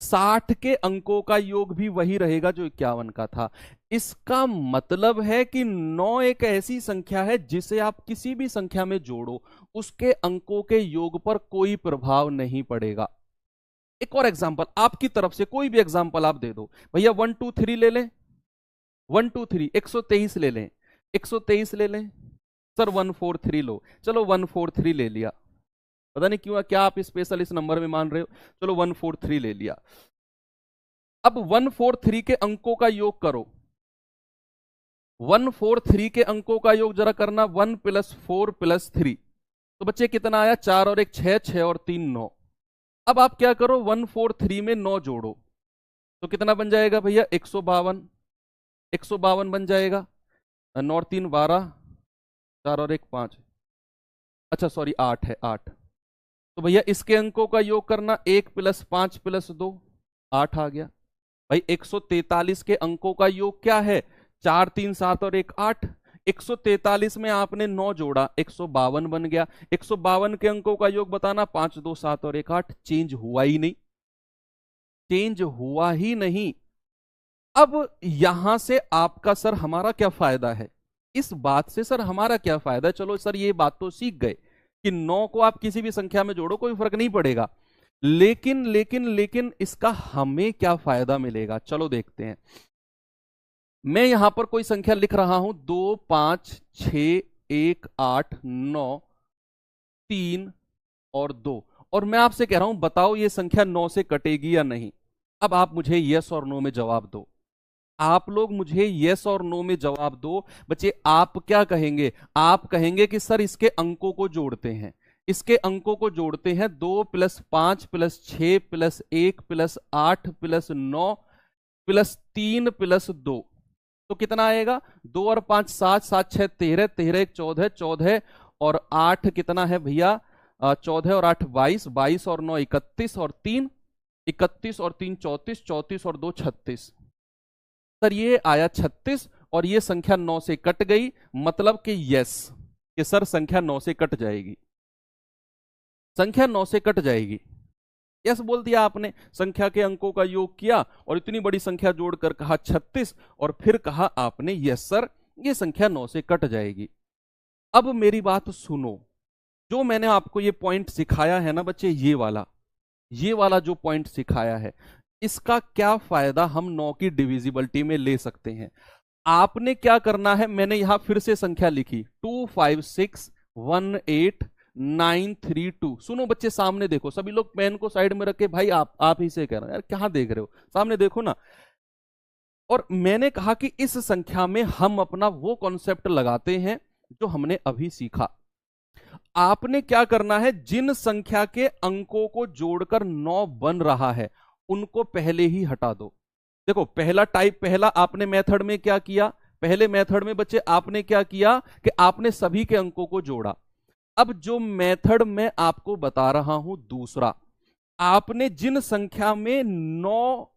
S1: 60 के अंकों का योग भी वही रहेगा जो 51 का था। इसका मतलब है कि 9 एक ऐसी संख्या है जिसे आप किसी भी संख्या में जोड़ो उसके अंकों के योग पर कोई प्रभाव नहीं पड़ेगा। एक और एग्जांपल आपकी तरफ से, कोई भी एग्जांपल आप दे दो भैया। 1 2 3 ले लें, 1 2 3 123 ले लें, 123 ले लें सर। 143 लो, चलो 143 ले लिया। पता नहीं क्यों, क्या आप स्पेशल इस नंबर में मान रहे हो, चलो 143 ले लिया। अब 143 के अंकों का योग करो, 143 के अंकों का योग जरा करना, 1 + 4 + 3, तो बच्चे कितना आया? 4 और 1 6, 6 और 3 9। अब आप क्या करो, 143 में 9 जोड़ो तो कितना बन जाएगा भैया? 152। 152 बन जाएगा। 9 और 3 12, 4 और 1 5, अच्छा सॉरी 8 है, 8। तो भैया इसके अंकों का योग करना, 1 + 5 + 2, 8 आ गया। भाई 143 के अंकों का योग क्या है? 4 3 7 और 1 8। 143 में आपने 9 जोड़ा, 152 बन गया। 152 के अंकों का योग बताना, 5 2 7 और 1 8। चेंज हुआ ही नहीं, चेंज हुआ ही नहीं। अब यहां से आपका सर हमारा क्या फायदा है? इस बात से सर हमारा क्या फायदा है? चलो सर ये बात तो सीख गए कि 9 को आप किसी भी संख्या में जोड़ो कोई फर्क नहीं पड़ेगा, लेकिन लेकिन लेकिन इसका हमें क्या फायदा मिलेगा? चलो देखते हैं। मैं यहां पर कोई संख्या लिख रहा हूं, 2 5 6 1 8 9 3 और 2, और मैं आपसे कह रहा हूं बताओ ये संख्या 9 से कटेगी या नहीं। अब आप मुझे यस और नो में जवाब दो। आप लोग मुझे यस और नो में जवाब दो। बच्चे आप क्या कहेंगे? आप कहेंगे कि सर इसके अंकों को जोड़ते हैं, इसके अंकों को जोड़ते हैं। 2 + 5 + 6 + 1 + 8 + 9 + 3 + 2, तो कितना आएगा? 2 और 5 7, 7 6 13, 13 1 14, 14 और 8 कितना है भैया? 14 और 8 22, 22 और 9 31 और 3 31 और 3 34, 34 और 2 36। सर ये आया 36 और ये संख्या 9 से कट गई, मतलब कि यस, कि सर संख्या 9 से कट जाएगी, संख्या 9 से कट जाएगी। यस बोल दिया आपने, संख्या के अंकों का योग किया और इतनी बड़ी संख्या जोड़कर कहा 36, और फिर कहा आपने यस सर ये संख्या 9 से कट जाएगी। अब मेरी बात सुनो, जो मैंने आपको ये पॉइंट सिखाया है ना बच्चे, ये वाला जो पॉइंट सिखाया है, इसका क्या फायदा हम 9 की डिविजिबिलिटी में ले सकते हैं? आपने क्या करना है, मैंने यहां फिर से संख्या लिखी 2 5 6 1 8 9 3 2। सुनो बच्चे, सामने देखो, सभी लोग पेन को साइड में रखे। भाई आप ही से कह रहा हूं यार, कहां देख रहे हो? सामने देखो ना। और मैंने कहा कि इस संख्या में हम अपना वो कॉन्सेप्ट लगाते हैं जो हमने अभी सीखा। आपने क्या करना है, जिन संख्या के अंकों को जोड़कर 9 बन रहा है उनको पहले ही हटा दो। देखो पहला आपने मेथड में क्या किया? पहले मेथड में बच्चे आपने क्या किया कि आपने सभी के अंकों को जोड़ा। अब जो मेथड मैं आपको बता रहा हूं दूसरा, आपने जिन संख्या में 9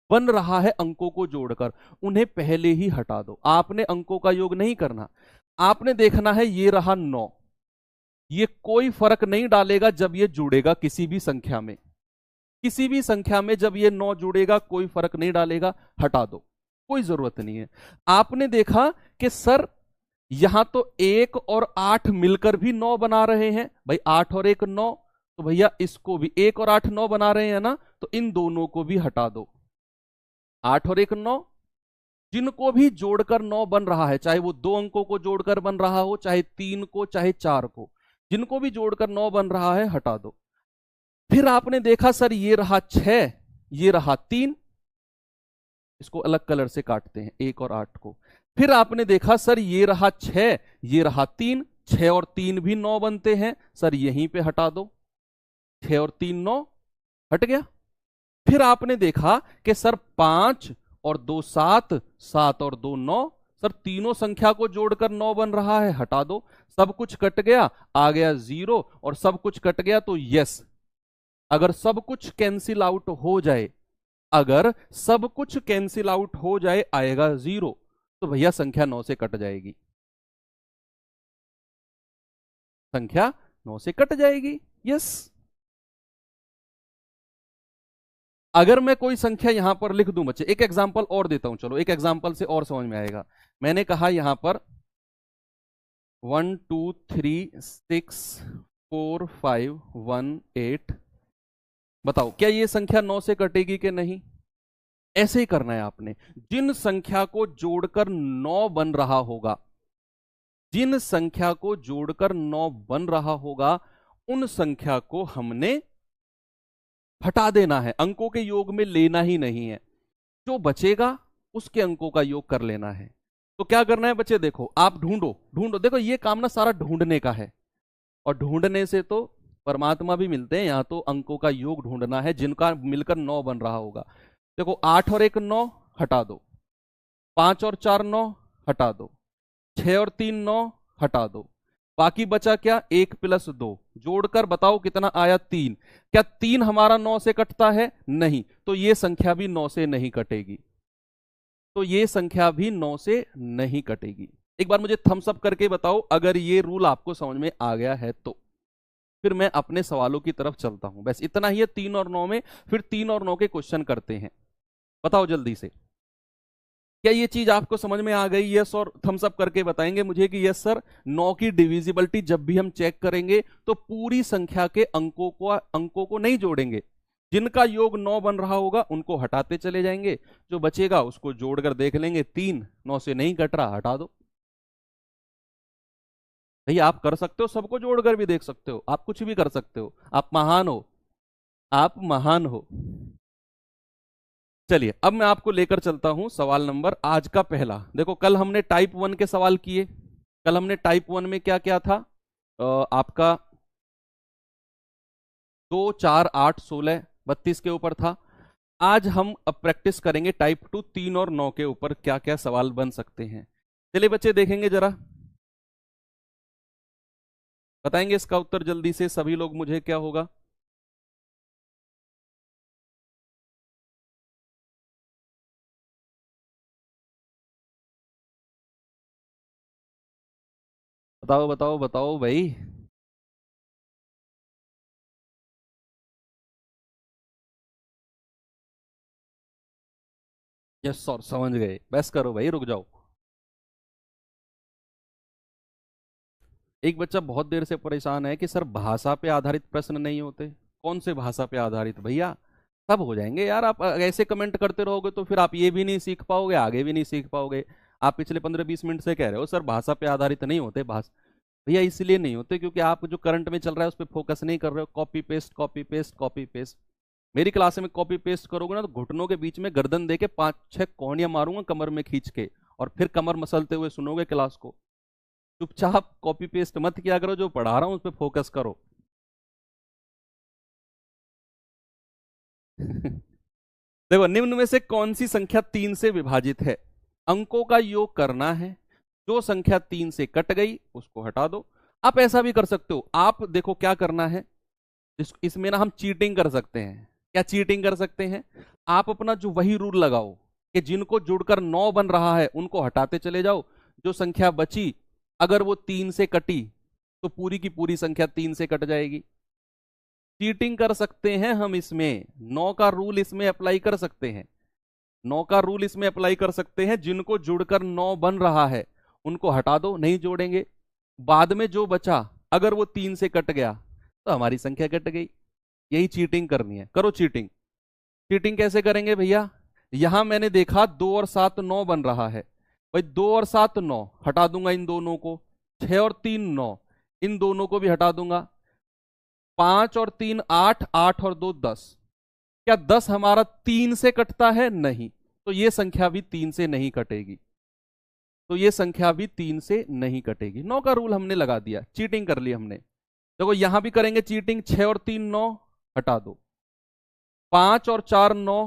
S1: बन रहा है अंकों को जोड़कर, उन्हें पहले ही हटा दो। आपने अंकों का योग नहीं करना, आपने देखना है ये रहा 9, ये कोई फर्क नहीं डालेगा जब ये जुड़ेगा किसी भी संख्या में, किसी भी संख्या में जब ये 9 जुड़ेगा कोई फर्क नहीं डालेगा, हटा दो, कोई जरूरत नहीं है। आपने देखा कि सर यहां तो 1 और 8 मिलकर भी 9 बना रहे हैं, भाई 8 और 1 9, तो भैया इसको भी 1 और 8 9 बना रहे हैं ना, तो इन दोनों को भी हटा दो। 8 और 1 9, जिनको भी जोड़कर 9 बन रहा है, चाहे वो 2 अंकों को जोड़कर बन रहा हो, चाहे 3 को, चाहे 4 को, जिनको भी जोड़कर 9 बन रहा है हटा दो। फिर आपने देखा सर ये रहा 6, ये रहा 3, इसको अलग कलर से काटते हैं 1 और 8 को। फिर आपने देखा सर ये रहा 6, ये रहा 3, 6 और 3 भी 9 बनते हैं, सर यहीं पे हटा दो, 6 और 3 9 हट गया। फिर आपने देखा कि सर 5 और 2 7, 7 और 2 9, सर तीनों संख्या को जोड़कर 9 बन रहा है, हटा दो, सब कुछ कट गया, आ गया 0, और सब कुछ कट गया तो यस। अगर सब कुछ कैंसिल आउट हो जाए, अगर सब कुछ कैंसिल आउट हो जाए आएगा 0, तो भैया संख्या 9 से कट जाएगी, संख्या 9 से कट जाएगी, यस। अगर मैं कोई संख्या यहां पर लिख दूं बच्चे, एक एग्जांपल और देता हूं, चलो एक एग्जांपल से और समझ में आएगा। मैंने कहा यहां पर 1 2 3 6 4 5 1 8, बताओ क्या ये संख्या 9 से कटेगी कि नहीं? ऐसे ही करना है आपने, जिन संख्या को जोड़कर 9 बन रहा होगा, जिन संख्या को जोड़कर 9 बन रहा होगा, उन संख्या को हमने हटा देना है, अंकों के योग में लेना ही नहीं है। जो बचेगा उसके अंकों का योग कर लेना है। तो क्या करना है बच्चे, देखो आप ढूंढो ढूंढो, देखो ये काम ना सारा ढूंढने का है, और ढूंढने से तो परमात्मा भी मिलते हैं, यहां तो अंकों का योग ढूंढना है जिनका मिलकर 9 बन रहा होगा। देखो 8 और 1 9 हटा दो, 5 और 4 9, हटा दो। 6 और 3 9, हटा दो। बाकी बचा क्या, 1 + 2, जोड़कर बताओ कितना आया, 3। क्या 3 हमारा 9 से कटता है, नहीं, तो ये संख्या भी 9 से नहीं कटेगी। तो ये संख्या भी 9 से नहीं कटेगी। एक बार मुझे थम्स अप करके बताओ अगर ये रूल आपको समझ में आ गया है तो। फिर मैं अपने सवालों की तरफ चलता हूं। बस इतना ही है 3 और 9 में। फिर 3 और 9 के क्वेश्चन करते हैं। बताओ जल्दी से, क्या ये चीज आपको समझ में आ गई? यस और थम्स अप करके बताएंगे मुझे कि यस सर। 9 की डिविजिबिलिटी जब भी हम चेक करेंगे तो पूरी संख्या के अंकों को नहीं जोड़ेंगे। जिनका योग 9 बन रहा होगा उनको हटाते चले जाएंगे, जो बचेगा उसको जोड़कर देख लेंगे। 3 9 से नहीं कट रहा, हटा दो। भैया आप कर सकते हो, सबको जोड़कर भी देख सकते हो, आप कुछ भी कर सकते हो, आप महान हो, आप महान हो। चलिए अब मैं आपको लेकर चलता हूं सवाल नंबर आज का पहला। देखो कल हमने टाइप 1 के सवाल किए। कल हमने टाइप 1 में क्या क्या था, आपका 2 4 8 16 32 के ऊपर था। आज हम अब प्रैक्टिस करेंगे टाइप 2 3 और 9 के ऊपर क्या क्या सवाल बन सकते हैं। चलिए बच्चे देखेंगे जरा, बताएंगे इसका उत्तर जल्दी से सभी लोग मुझे क्या होगा। बताओ बताओ बताओ भाई। यस सर समझ गए, बस करो भाई, रुक जाओ। एक बच्चा बहुत देर से परेशान है कि सर भाषा पे आधारित प्रश्न नहीं होते। कौन से भाषा पे आधारित भैया? सब हो जाएंगे यार। आप ऐसे कमेंट करते रहोगे तो फिर आप ये भी नहीं सीख पाओगे, आगे भी नहीं सीख पाओगे। आप पिछले 15-20 मिनट से कह रहे हो सर भाषा पे आधारित नहीं होते। भैया इसलिए नहीं होते क्योंकि आप जो करंट में चल रहा है उस पर फोकस नहीं कर रहे हो। Copy paste copy paste copy paste. मेरी क्लास में कॉपी पेस्ट करोगे ना तो घुटनों के बीच में गर्दन दे के 5-6 कोहनियां मारूंगा कमर में खींच के, और फिर कमर मसलते हुए सुनोगे क्लास को। चुपचाप कॉपी पेस्ट मत किया करो, जो पढ़ा रहा हूं उस पर फोकस करो। देखो निम्न में से कौन सी संख्या 3 से विभाजित है? अंकों का योग करना है। जो संख्या 3 से कट गई उसको हटा दो। आप ऐसा भी कर सकते हो, आप देखो क्या करना है। इसमें ना हम चीटिंग कर सकते हैं। क्या चीटिंग कर सकते हैं? आप अपना जो वही रूल लगाओ कि जिनको जुड़कर 9 बन रहा है उनको हटाते चले जाओ। जो संख्या बची अगर वो 3 से कटी तो पूरी की पूरी संख्या 3 से कट जाएगी। चीटिंग कर सकते हैं हम इसमें। 9 का रूल इसमें अप्लाई कर सकते हैं। 9 का रूल इसमें अप्लाई कर सकते हैं। जिनको जुड़कर 9 बन रहा है उनको हटा दो, नहीं जोड़ेंगे। बाद में जो बचा अगर वो 3 से कट गया तो हमारी संख्या कट गई। यही चीटिंग करनी है, करो चीटिंग। चीटिंग कैसे करेंगे भैया? यहां मैंने देखा 2 और 7 9 बन रहा है। भाई 2 और 7 9, हटा दूंगा इन दोनों को। 6 और 3 9, इन दोनों को भी हटा दूंगा। 5 और 3 8, 8 और 2 10। क्या 10 हमारा 3 से कटता है? नहीं, तो ये संख्या भी 3 से नहीं कटेगी। तो ये संख्या भी 3 से नहीं कटेगी। 9 का रूल हमने लगा दिया, चीटिंग कर ली हमने। देखो यहां भी करेंगे चीटिंग। 6 और 3 9, हटा दो। 5 और 4 9,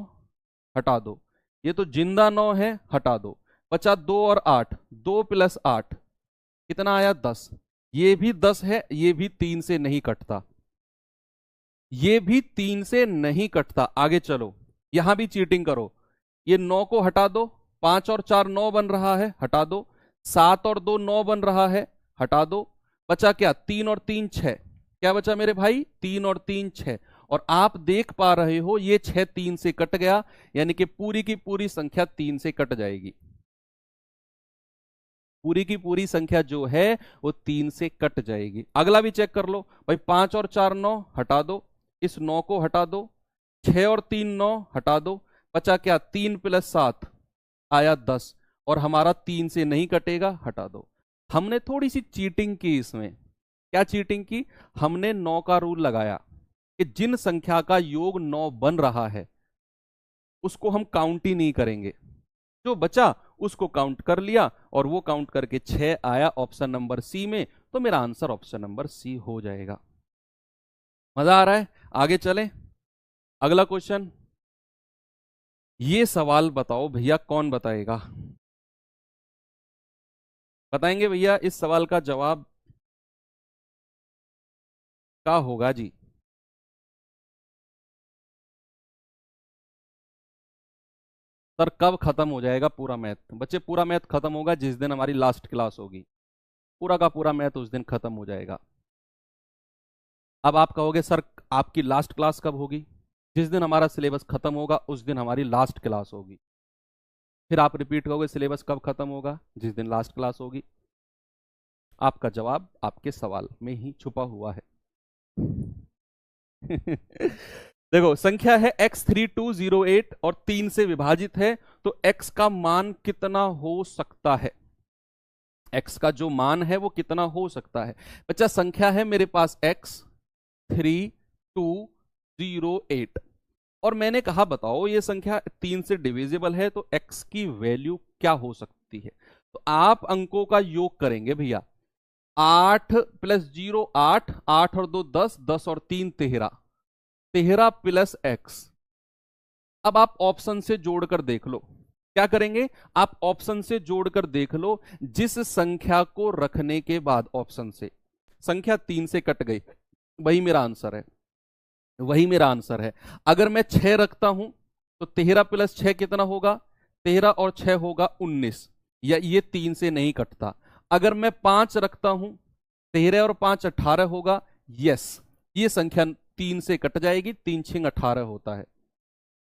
S1: हटा दो। ये तो जिंदा 9 है, हटा दो। बचा 2 और 8, 2 + 8 कितना आया? 10। ये भी 10 है, ये भी 3 से नहीं कटता। ये भी 3 से नहीं कटता। आगे चलो, यहां भी चीटिंग करो। ये 9 को हटा दो। 5 और 4 9 बन रहा है, हटा दो। 7 और 2 9 बन रहा है, हटा दो। बचा क्या? 3 और 3 6। क्या बचा मेरे भाई? 3 और 3 6। और आप देख पा रहे हो ये 6 3 से कट गया, यानी कि पूरी की पूरी संख्या 3 से कट जाएगी। पूरी की पूरी संख्या जो है वो 3 से कट जाएगी। अगला भी चेक कर लो भाई। 5 और 4 9, हटा दो। इस 9 को हटा दो। 6 और 3 9, हटा दो। बचा क्या? 3 + 7 आया 10। और हमारा 3 से नहीं कटेगा, हटा दो। हमने थोड़ी सी चीटिंग की इसमें। क्या चीटिंग की? हमने 9 का रूल लगाया कि जिन संख्या का योग 9 बन रहा है उसको हम काउंट ही नहीं करेंगे। जो बचा उसको काउंट कर लिया, और वो काउंट करके 6 आया ऑप्शन नंबर सी में। तो मेरा आंसर ऑप्शन नंबर सी हो जाएगा। मजा आ रहा है? आगे चलें। अगला क्वेश्चन। ये सवाल बताओ भैया, कौन बताएगा? बताएंगे भैया इस सवाल का जवाब क्या होगा जी? सर कब खत्म हो जाएगा पूरा मैथ? बच्चे पूरा मैथ खत्म होगा जिस दिन हमारी लास्ट क्लास होगी। पूरा का पूरा मैथ उस दिन खत्म हो जाएगा। अब आप कहोगे सर आपकी लास्ट क्लास कब होगी? जिस दिन हमारा सिलेबस खत्म होगा उस दिन हमारी लास्ट क्लास होगी। फिर आप रिपीट करोगे सिलेबस कब खत्म होगा? जिस दिन लास्ट क्लास होगी। आपका जवाब आपके सवाल में ही छुपा हुआ है। देखो संख्या है x3208 और 3 से विभाजित है, तो x का मान कितना हो सकता है? x का जो मान है वो कितना हो सकता है? बच्चा संख्या है मेरे पास x3208 और मैंने कहा बताओ ये संख्या 3 से डिविजिबल है तो x की वैल्यू क्या हो सकती है? तो आप अंकों का योग करेंगे भैया। 8 प्लस 0 8, 8 और 2 10, 10 और 3 13, 13 प्लस x। अब आप ऑप्शन से जोड़कर देख लो। क्या करेंगे? आप ऑप्शन से जोड़कर देख लो। जिस संख्या को रखने के बाद ऑप्शन से संख्या 3 से कट गई, वही मेरा आंसर है, वही मेरा आंसर है। अगर मैं 6 रखता हूं तो 13 प्लस 6 कितना होगा? 13 और 6 होगा 19, या ये 3 से नहीं कटता। अगर मैं 5 रखता हूं, 13 और 5 18 होगा। यस, ये संख्या 3 से कट जाएगी, 3 छिंग 18 होता है।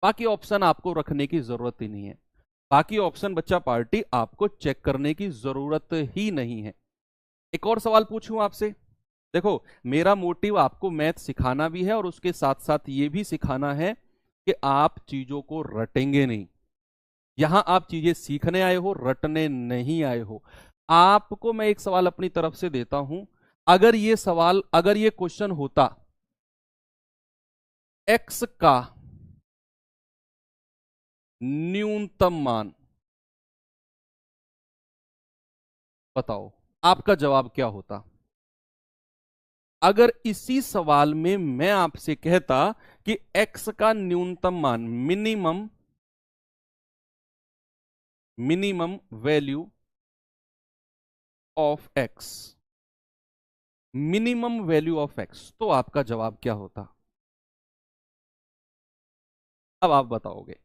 S1: बाकी ऑप्शन आपको रखने की जरूरत ही नहीं है। बाकी ऑप्शन बच्चा पार्टी आपको चेक करने की जरूरत ही नहीं है। एक और सवाल पूछूं आपसे। देखो मेरा मोटिव आपको मैथ सिखाना भी है और उसके साथ साथ ये भी सिखाना है कि आप चीजों को रटेंगे नहीं। यहां आप चीजें सीखने आए हो, रटने नहीं आए हो। आपको मैं एक सवाल अपनी तरफ से देता हूं। अगर ये क्वेश्चन होता एक्स का न्यूनतम मान, बताओ आपका जवाब क्या होता? अगर इसी सवाल में मैं आपसे कहता कि x का न्यूनतम मान, minimum minimum value of x, minimum value of x, तो आपका जवाब क्या होता? अब आप बताओगे।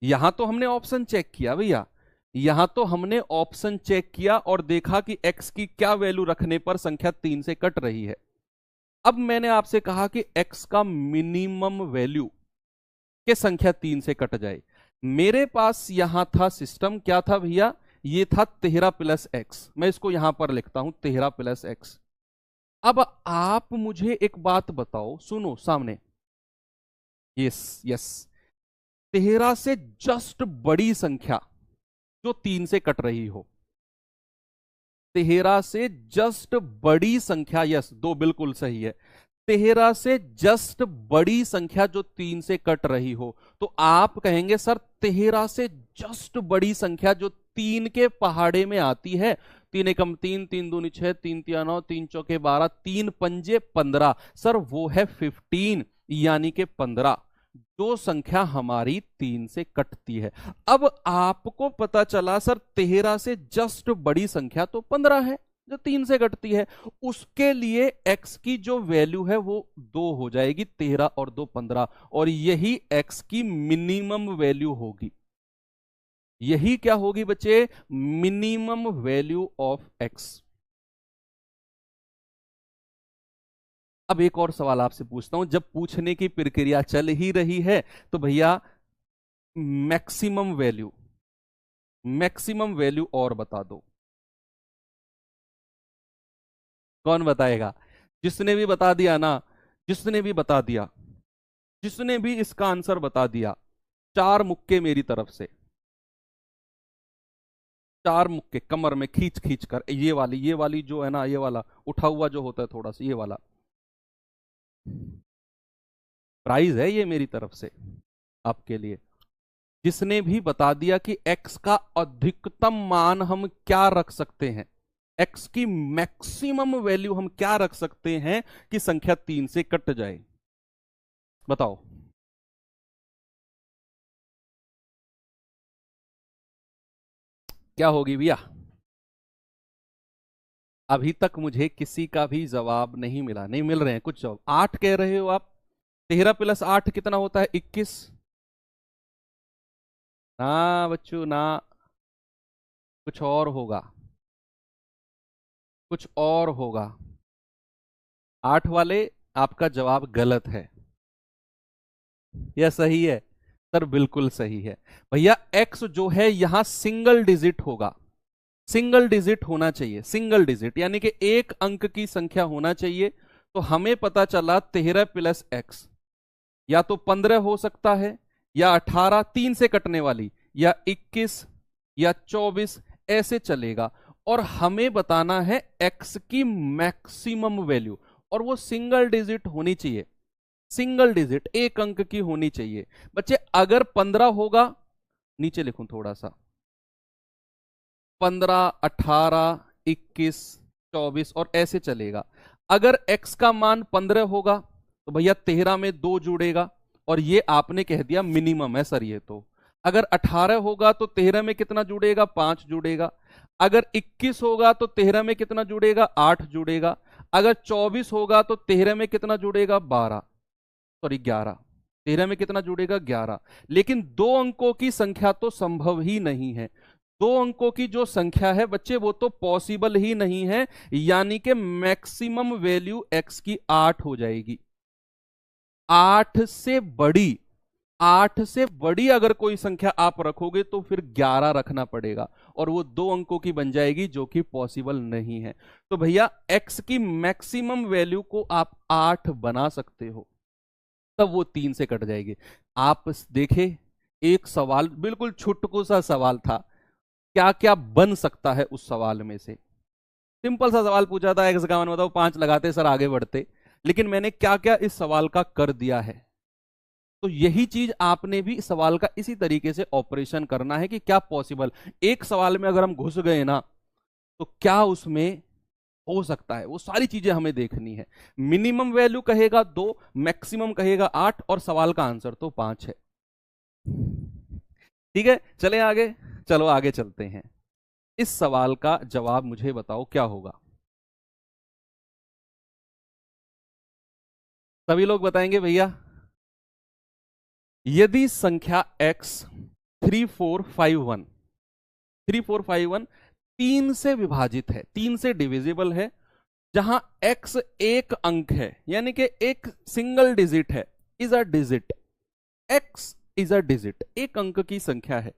S1: यहां तो हमने ऑप्शन चेक किया भैया, यहां तो हमने ऑप्शन चेक किया और देखा कि x की क्या वैल्यू रखने पर संख्या 3 से कट रही है। अब मैंने आपसे कहा कि x का मिनिमम वैल्यू के संख्या 3 से कट जाए। मेरे पास यहां था सिस्टम, क्या था भैया? ये था 13 प्लस एक्स। मैं इसको यहां पर लिखता हूं 13 प्लस एक्स। अब आप मुझे एक बात बताओ, सुनो सामने। यस यस, 13 से जस्ट बड़ी संख्या जो 3 से कट रही हो, 13 से जस्ट बड़ी संख्या, यस दो बिल्कुल सही है। 13 से जस्ट बड़ी संख्या जो 3 से कट रही हो, तो आप कहेंगे सर 13 से जस्ट बड़ी संख्या जो 3 के पहाड़े में आती है। 3 एकम 3, 3 दूनी 6, 3 तिया 9, 3 चौके 12, 3 पंजे 15, सर वो है 15, यानी कि 15, जो संख्या हमारी 3 से कटती है। अब आपको पता चला सर 13 से जस्ट बड़ी संख्या तो 15 है जो 3 से कटती है। उसके लिए x की जो वैल्यू है वो 2 हो जाएगी, 13 और 2 15, और यही x की मिनिमम वैल्यू होगी। यही क्या होगी बच्चे? Minimum value of x। अब एक और सवाल आपसे पूछता हूं, जब पूछने की प्रक्रिया चल ही रही है तो भैया मैक्सिमम वैल्यू, मैक्सिमम वैल्यू और बता दो। कौन बताएगा? जिसने भी बता दिया ना, जिसने भी बता दिया, जिसने भी इसका आंसर बता दिया, 4 मुक्के मेरी तरफ से, 4 मुक्के कमर में खींच खींच कर, ये वाली जो है ना, ये वाला उठा हुआ जो होता है थोड़ा सा, ये वाला प्राइज है ये मेरी तरफ से आपके लिए। जिसने भी बता दिया कि x का अधिकतम मान हम क्या रख सकते हैं, x की मैक्सिमम वैल्यू हम क्या रख सकते हैं कि संख्या 3 से कट जाए, बताओ। क्या होगी भैया? अभी तक मुझे किसी का भी जवाब नहीं मिला, नहीं मिल रहे हैं कुछ जवाब। 8 कह रहे हो आप, 13 प्लस 8 कितना होता है? 21। ना बच्चों ना, कुछ और होगा, कुछ और होगा। 8 वाले, आपका जवाब गलत है। यह सही है सर, बिल्कुल सही है। भैया x जो है यहां सिंगल डिजिट होगा, सिंगल डिजिट होना चाहिए, सिंगल डिजिट यानी कि एक अंक की संख्या होना चाहिए। तो हमें पता चला 13 प्लस एक्स या तो 15 हो सकता है, या 18 3 से कटने वाली, या 21, या 24, ऐसे चलेगा। और हमें बताना है x की मैक्सिमम वैल्यू, और वो सिंगल डिजिट होनी चाहिए, सिंगल डिजिट एक अंक की होनी चाहिए। बच्चे अगर 15 होगा, नीचे लिखूं थोड़ा सा, 15, 18, 21, 24 और ऐसे चलेगा। अगर x का मान 15 होगा तो भैया 13 में 2 जुड़ेगा, और ये आपने कह दिया मिनिमम है सर ये तो। अगर 18 होगा तो 13 में कितना जुड़ेगा? 5 जुड़ेगा। अगर 21 होगा तो 13 में कितना जुड़ेगा? 8 जुड़ेगा। अगर 24 होगा तो 13 में कितना जुड़ेगा? 12, सॉरी 11। 13 में कितना जुड़ेगा? 11। लेकिन दो अंकों की संख्या तो संभव ही नहीं है। दो अंकों की जो संख्या है बच्चे वो तो पॉसिबल ही नहीं है, यानी कि मैक्सिमम वैल्यू x की 8 हो जाएगी। 8 से बड़ी, 8 से बड़ी अगर कोई संख्या आप रखोगे तो फिर 11 रखना पड़ेगा, और वो दो अंकों की बन जाएगी, जो कि पॉसिबल नहीं है। तो भैया x की मैक्सिमम वैल्यू को आप 8 बना सकते हो, तब वो 3 से कट जाएगी। आप देखे, एक सवाल बिल्कुल छुटकू सा सवाल था, क्या क्या बन सकता है उस सवाल में से। सिंपल सा सवाल पूछा था, x का मान बताओ, 5 लगाते सर आगे बढ़ते, लेकिन मैंने क्या क्या इस सवाल का कर दिया है। तो यही चीज आपने भी सवाल का इसी तरीके से ऑपरेशन करना है कि क्या पॉसिबल, एक सवाल में अगर हम घुस गए ना तो क्या उसमें हो सकता है, वो सारी चीजें हमें देखनी है। मिनिमम वैल्यू कहेगा 2, मैक्सिमम कहेगा 8, और सवाल का आंसर तो 5 है। ठीक है, चले आगे, चलो आगे चलते हैं। इस सवाल का जवाब मुझे बताओ क्या होगा। सभी लोग बताएंगे भैया। यदि संख्या x 3451 3451 3 से विभाजित है, 3 से डिविजिबल है, जहां x एक अंक है यानी कि एक सिंगल डिजिट है, is a digit, x is a digit, एक अंक की संख्या है,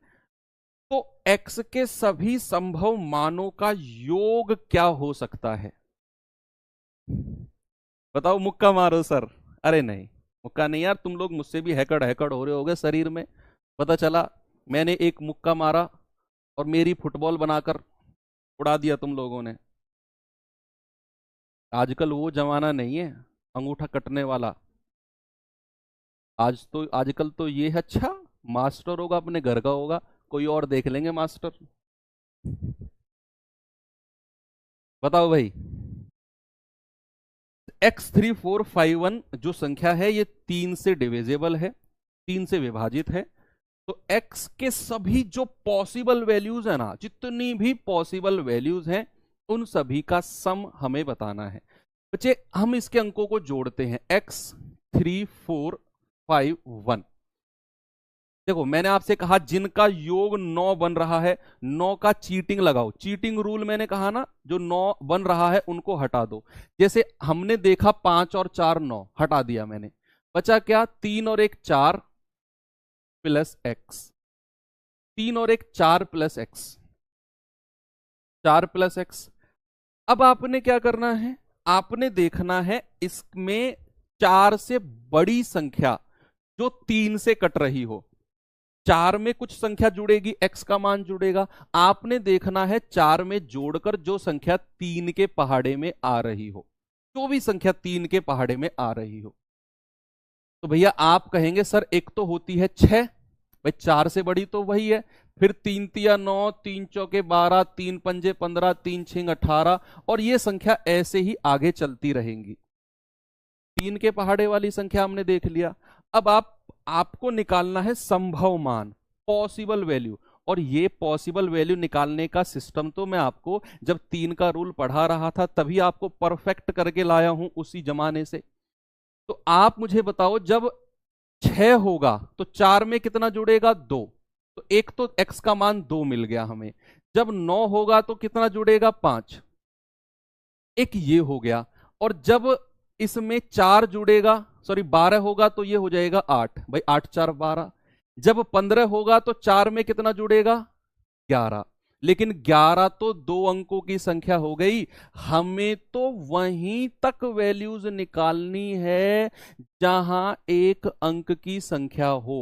S1: तो x के सभी संभव मानों का योग क्या हो सकता है? बताओ, मुक्का मारो सर। अरे नहीं, मुक्का नहीं यार, तुम लोग मुझसे भी हैकड़ हैकड़ हो रहे होगे शरीर में। पता चला मैंने एक मुक्का मारा और मेरी फुटबॉल बनाकर उड़ा दिया तुम लोगों ने। आजकल वो जमाना नहीं है अंगूठा कटने वाला। आजकल तो ये है, अच्छा मास्टर होगा अपने घर का होगा, कोई और देख लेंगे मास्टर। बताओ भाई, x3451 जो संख्या है ये 3 से डिविजिबल है, 3 से विभाजित है। तो x के सभी जो पॉसिबल वैल्यूज है ना, जितनी भी पॉसिबल वैल्यूज हैं, उन सभी का सम हमें बताना है। बच्चे हम इसके अंकों को जोड़ते हैं, x3451। देखो मैंने आपसे कहा जिनका योग 9 बन रहा है, 9 का चीटिंग लगाओ, चीटिंग रूल मैंने कहा ना, जो 9 बन रहा है उनको हटा दो। जैसे हमने देखा 5 और 4 9, हटा दिया मैंने, बचा क्या? 3 और 1 4 प्लस एक्स, 3 और 1 4 प्लस एक्स, 4 प्लस एक्स। अब आपने क्या करना है? आपने देखना है इसमें 4 से बड़ी संख्या जो 3 से कट रही हो। 4 में कुछ संख्या जुड़ेगी, x का मान जुड़ेगा। आपने देखना है 4 में जोड़कर जो संख्या 3 के पहाड़े में आ रही हो, जो भी संख्या 3 के पहाड़े में आ रही हो। तो भैया आप कहेंगे सर एक तो होती है 6, भाई 4 से बड़ी तो वही है, फिर 3 तिया 9, 3 चौके 12, 3 पंजे 15, 3 छिंग 18, और ये संख्या ऐसे ही आगे चलती रहेंगी। 3 के पहाड़े वाली संख्या हमने देख लिया। अब आपको निकालना है संभव मान, पॉसिबल वैल्यू, और ये पॉसिबल वैल्यू निकालने का सिस्टम तो मैं आपको जब 3 का रूल पढ़ा रहा था तभी आपको परफेक्ट करके लाया हूं उसी जमाने से। तो आप मुझे बताओ, जब 6 होगा तो 4 में कितना जुड़ेगा? 2। तो एक तो x का मान 2 मिल गया हमें। जब 9 होगा तो कितना जुड़ेगा? 5। एक ये हो गया। और जब इसमें 4 जुड़ेगा, सॉरी 12 होगा तो ये हो जाएगा 8। भाई 8 4 12। जब 15 होगा तो 4 में कितना जुड़ेगा? 11। लेकिन 11 तो 2 अंकों की संख्या हो गई, हमें तो वहीं तक वैल्यूज निकालनी है जहां एक अंक की संख्या हो।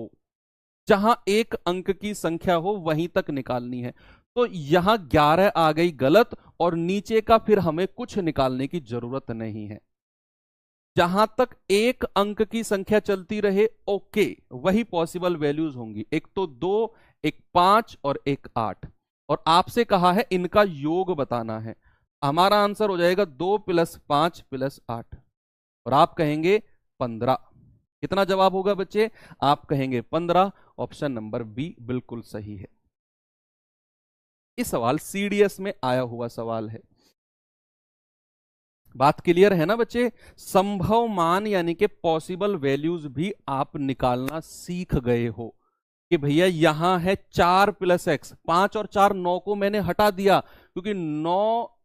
S1: जहां एक अंक की संख्या हो वहीं तक निकालनी है। तो यहां 11 आ गई गलत, और नीचे का फिर हमें कुछ निकालने की जरूरत नहीं है। जहां तक एक अंक की संख्या चलती रहे ओके, वही पॉसिबल वैल्यूज होंगी। एक तो 2, एक 5 और एक 8। और आपसे कहा है इनका योग बताना है। हमारा आंसर हो जाएगा 2 + 5 + 8, और आप कहेंगे 15। कितना जवाब होगा बच्चे? आप कहेंगे 15। ऑप्शन नंबर बी बिल्कुल सही है। ये सवाल सीडीएस में आया हुआ सवाल है। बात क्लियर है ना बच्चे? संभव मान यानी कि पॉसिबल वैल्यूज भी आप निकालना सीख गए हो कि भैया यहां है 4 + x। 5 और 4 9 को मैंने हटा दिया, क्योंकि 9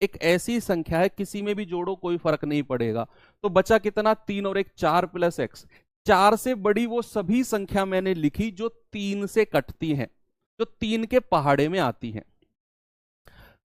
S1: एक ऐसी संख्या है किसी में भी जोड़ो कोई फर्क नहीं पड़ेगा। तो बचा कितना? 3 और 1 4 + x। 4 से बड़ी वो सभी संख्या मैंने लिखी जो 3 से कटती हैं, जो 3 के पहाड़े में आती हैं।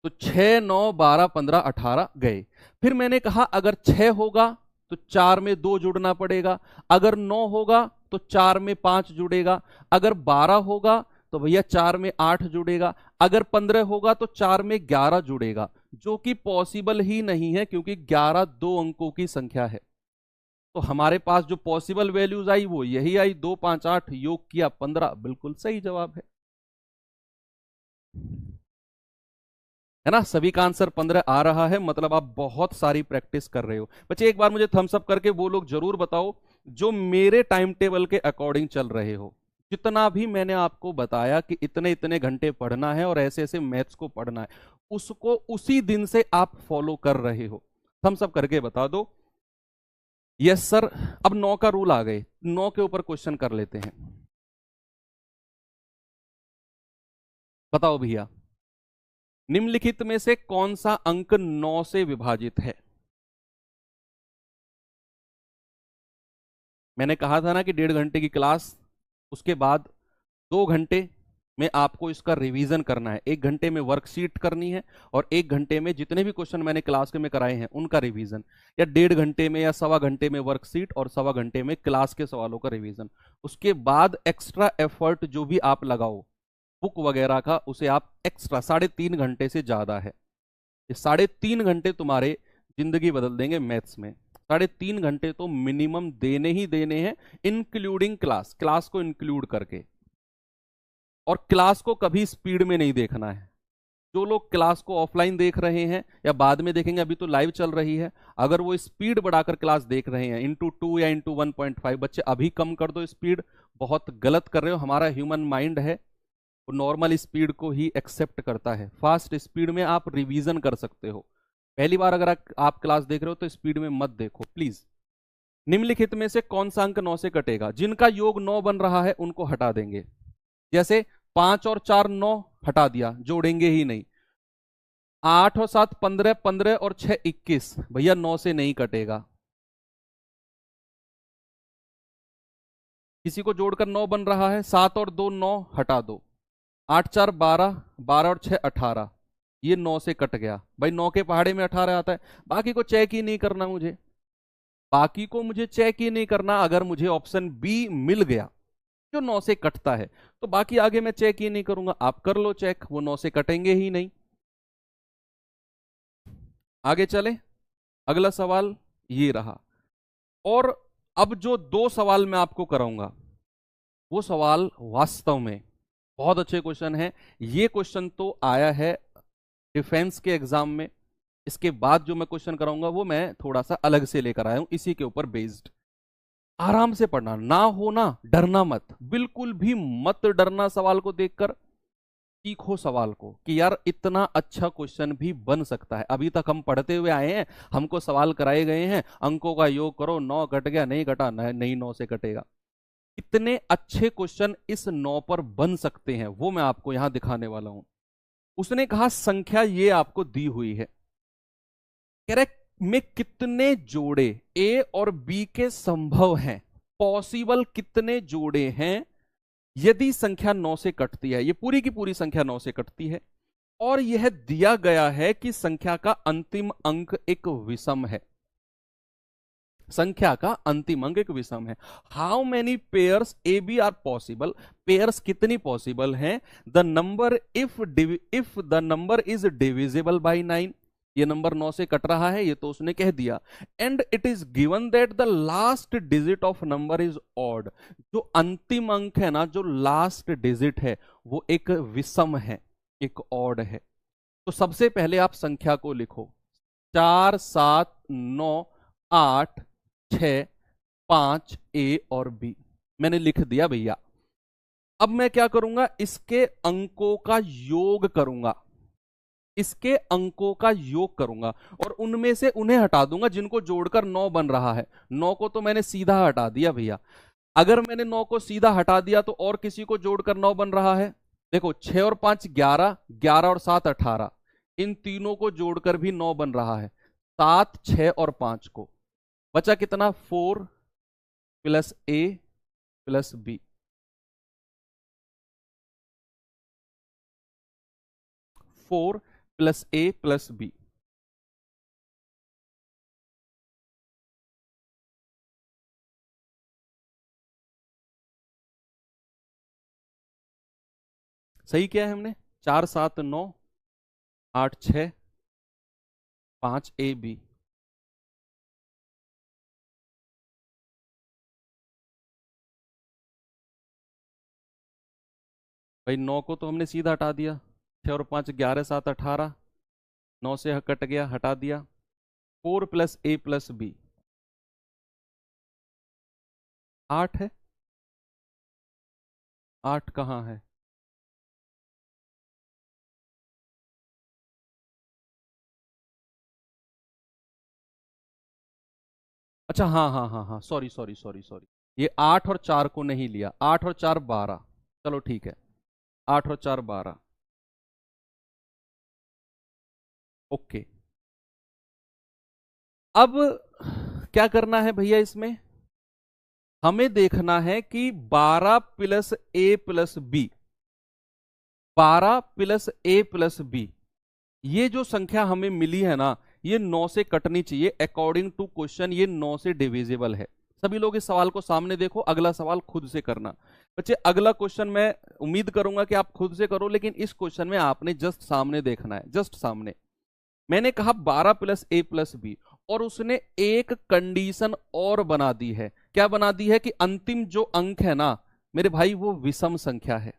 S1: तो 6 9 12 15 18 गए। फिर मैंने कहा अगर 6 होगा तो 4 में 2 जुड़ना पड़ेगा, अगर 9 होगा तो 4 में 5 जुड़ेगा, अगर 12 होगा तो भैया 4 में 8 जुड़ेगा, अगर 15 होगा तो 4 में 11 जुड़ेगा, जो कि पॉसिबल ही नहीं है क्योंकि 11 2 अंकों की संख्या है। तो हमारे पास जो पॉसिबल वैल्यूज आई वो यही आई, 2 5 8 योग किया 15। बिल्कुल सही जवाब है ना? सभी का आंसर 15 आ रहा है, मतलब आप बहुत सारी प्रैक्टिस कर रहे हो। बच्चे एक बार मुझे थम्स अप करके वो लोग जरूर बताओ जो मेरे टाइम टेबल के अकॉर्डिंग चल रहे हो। जितना भी मैंने आपको बताया कि इतने इतने घंटे पढ़ना है और ऐसे ऐसे मैथ्स को पढ़ना है, उसको उसी दिन से आप फॉलो कर रहे हो। थम्स अप करके बता दो। Yes sir. अब 9 का रूल आ गए, 9 के ऊपर क्वेश्चन कर लेते हैं। बताओ भैया, निम्नलिखित में से कौन सा अंक 9 से विभाजित है? मैंने कहा था ना कि 1.5 घंटे की क्लास, उसके बाद 2 घंटे में आपको इसका रिवीजन करना है। 1 घंटे में वर्कशीट करनी है और 1 घंटे में जितने भी क्वेश्चन मैंने क्लास के में कराए हैं उनका रिवीजन, या 1.5 घंटे में या 1.25 घंटे में वर्कशीट और 1.25 घंटे में क्लास के सवालों का रिवीजन। उसके बाद एक्स्ट्रा एफर्ट जो भी आप लगाओ बुक वगैरह का, उसे आप एक्स्ट्रा 3.5 घंटे से ज्यादा है। ये 3.5 घंटे तुम्हारे जिंदगी बदल देंगे मैथ्स में। 3.5 घंटे तो मिनिमम देने ही देने हैं, इंक्लूडिंग क्लास, क्लास को इंक्लूड करके। और क्लास को कभी स्पीड में नहीं देखना है। जो लोग क्लास को ऑफलाइन देख रहे हैं या बाद में देखेंगे, अभी तो लाइव चल रही है, अगर वो स्पीड बढ़ाकर क्लास देख रहे हैं ×2 या ×1.5, बच्चे अभी कम कर दो स्पीड। बहुत गलत कर रहे हो। हमारा ह्यूमन माइंड है वो नॉर्मल स्पीड को ही एक्सेप्ट करता है। फास्ट स्पीड में आप रिवीजन कर सकते हो। पहली बार अगर आप क्लास देख रहे हो तो स्पीड में मत देखो प्लीज। निम्नलिखित में से कौन सा अंक 9 से कटेगा? जिनका योग 9 बन रहा है उनको हटा देंगे। जैसे 5 और 4 9 हटा दिया, जोड़ेंगे ही नहीं। 8 और 7 15, 15 और 6 21, भैया 9 से नहीं कटेगा। किसी को जोड़कर 9 बन रहा है, 7 और 2 9 हटा दो, 8 4 12, 12 और 6 18, ये 9 से कट गया। भाई 9 के पहाड़े में 18 आता है। बाकी को चेक ही नहीं करना मुझे, बाकी को मुझे चेक ही नहीं करना। अगर मुझे ऑप्शन बी मिल गया जो 9 से कटता है तो बाकी आगे मैं चेक ही नहीं करूंगा। आप कर लो चेक, वो 9 से कटेंगे ही नहीं। आगे चले, अगला सवाल ये रहा। और अब जो 2 सवाल मैं आपको कराऊंगा वो सवाल वास्तव में बहुत अच्छे क्वेश्चन है। ये क्वेश्चन तो आया है डिफेंस के एग्जाम में। इसके बाद जो मैं क्वेश्चन कराऊंगा वो मैं थोड़ा सा अलग से लेकर आया हूं, इसी के ऊपर बेस्ड। आराम से पढ़ना, ना होना डरना मत, बिल्कुल भी मत डरना सवाल को देखकर। सीखो सवाल को कि यार इतना अच्छा क्वेश्चन भी बन सकता है। अभी तक हम पढ़ते हुए आए हैं, हमको सवाल कराए गए हैं, अंकों का योग करो, 9 कट गया, नहीं कटा, नहीं 9 से कटेगा। कितने अच्छे क्वेश्चन इस 9 पर बन सकते हैं वो मैं आपको यहां दिखाने वाला हूं। उसने कहा संख्या ये आपको दी हुई है, कह रहे में कितने जोड़े ए और बी के संभव हैं, पॉसिबल कितने जोड़े हैं यदि संख्या 9 से कटती है, ये पूरी की पूरी संख्या 9 से कटती है, और यह दिया गया है कि संख्या का अंतिम अंक एक विषम है। संख्या का अंतिम अंक एक विषम है। How many pairs A B are possible, pairs कितनी पॉसिबल हैं, the number if the number is divisible by 9, ये नंबर 9 से कट रहा है, ये तो उसने कह दिया, and it is given that the last digit of number is odd, जो अंतिम अंक है ना, जो लास्ट डिजिट है वो एक विषम है, एक ऑड है। तो सबसे पहले आप संख्या को लिखो, 4 7 9 8 6 5 ए और बी, मैंने लिख दिया भैया। अब मैं क्या करूंगा, इसके अंकों का योग करूंगा, इसके अंकों का योग करूंगा, और उनमें से उन्हें हटा दूंगा जिनको जोड़कर 9 बन रहा है। 9 को तो मैंने सीधा हटा दिया भैया। अगर मैंने 9 को सीधा हटा दिया तो और किसी को जोड़कर 9 बन रहा है, देखो 6 और 5 11, 11 और 7 18, इन तीनों को जोड़कर भी 9 बन रहा है। 7 6 और 5 को बचा कितना, 4 प्लस ए प्लस बी, 4 प्लस ए प्लस बी। सही किया है हमने, 4 7 9 8 6 5 ए बी। भाई 9 को तो हमने सीधा हटा दिया, 6 और 5 11 7 18, 9 से कट गया, हटा दिया। 4 प्लस ए प्लस बी 8 है, 8 कहाँ है, अच्छा हाँ हाँ हाँ हाँ, सॉरी सॉरी सॉरी सॉरी, ये 8 और 4 को नहीं लिया, 8 और 4 12, चलो ठीक है, 8 और 4 12, ओके। अब क्या करना है भैया, इसमें हमें देखना है कि 12 प्लस ए प्लस बी, 12 प्लस ए प्लस बी, ये जो संख्या हमें मिली है ना, ये 9 से कटनी चाहिए अकॉर्डिंग टू क्वेश्चन, ये 9 से डिविजिबल है। सभी लोग इस सवाल को सामने देखो, अगला सवाल खुद से करना। बच्चे अगला क्वेश्चन मैं उम्मीद करूंगा कि आप खुद से करो, लेकिन इस क्वेश्चन में आपने जस्ट सामने देखना है, जस्ट सामने। मैंने कहा 12 प्लस ए प्लस बी, और उसने एक कंडीशन और बना दी है। क्या बना दी है, कि अंतिम जो अंक है ना मेरे भाई, वो विषम संख्या है,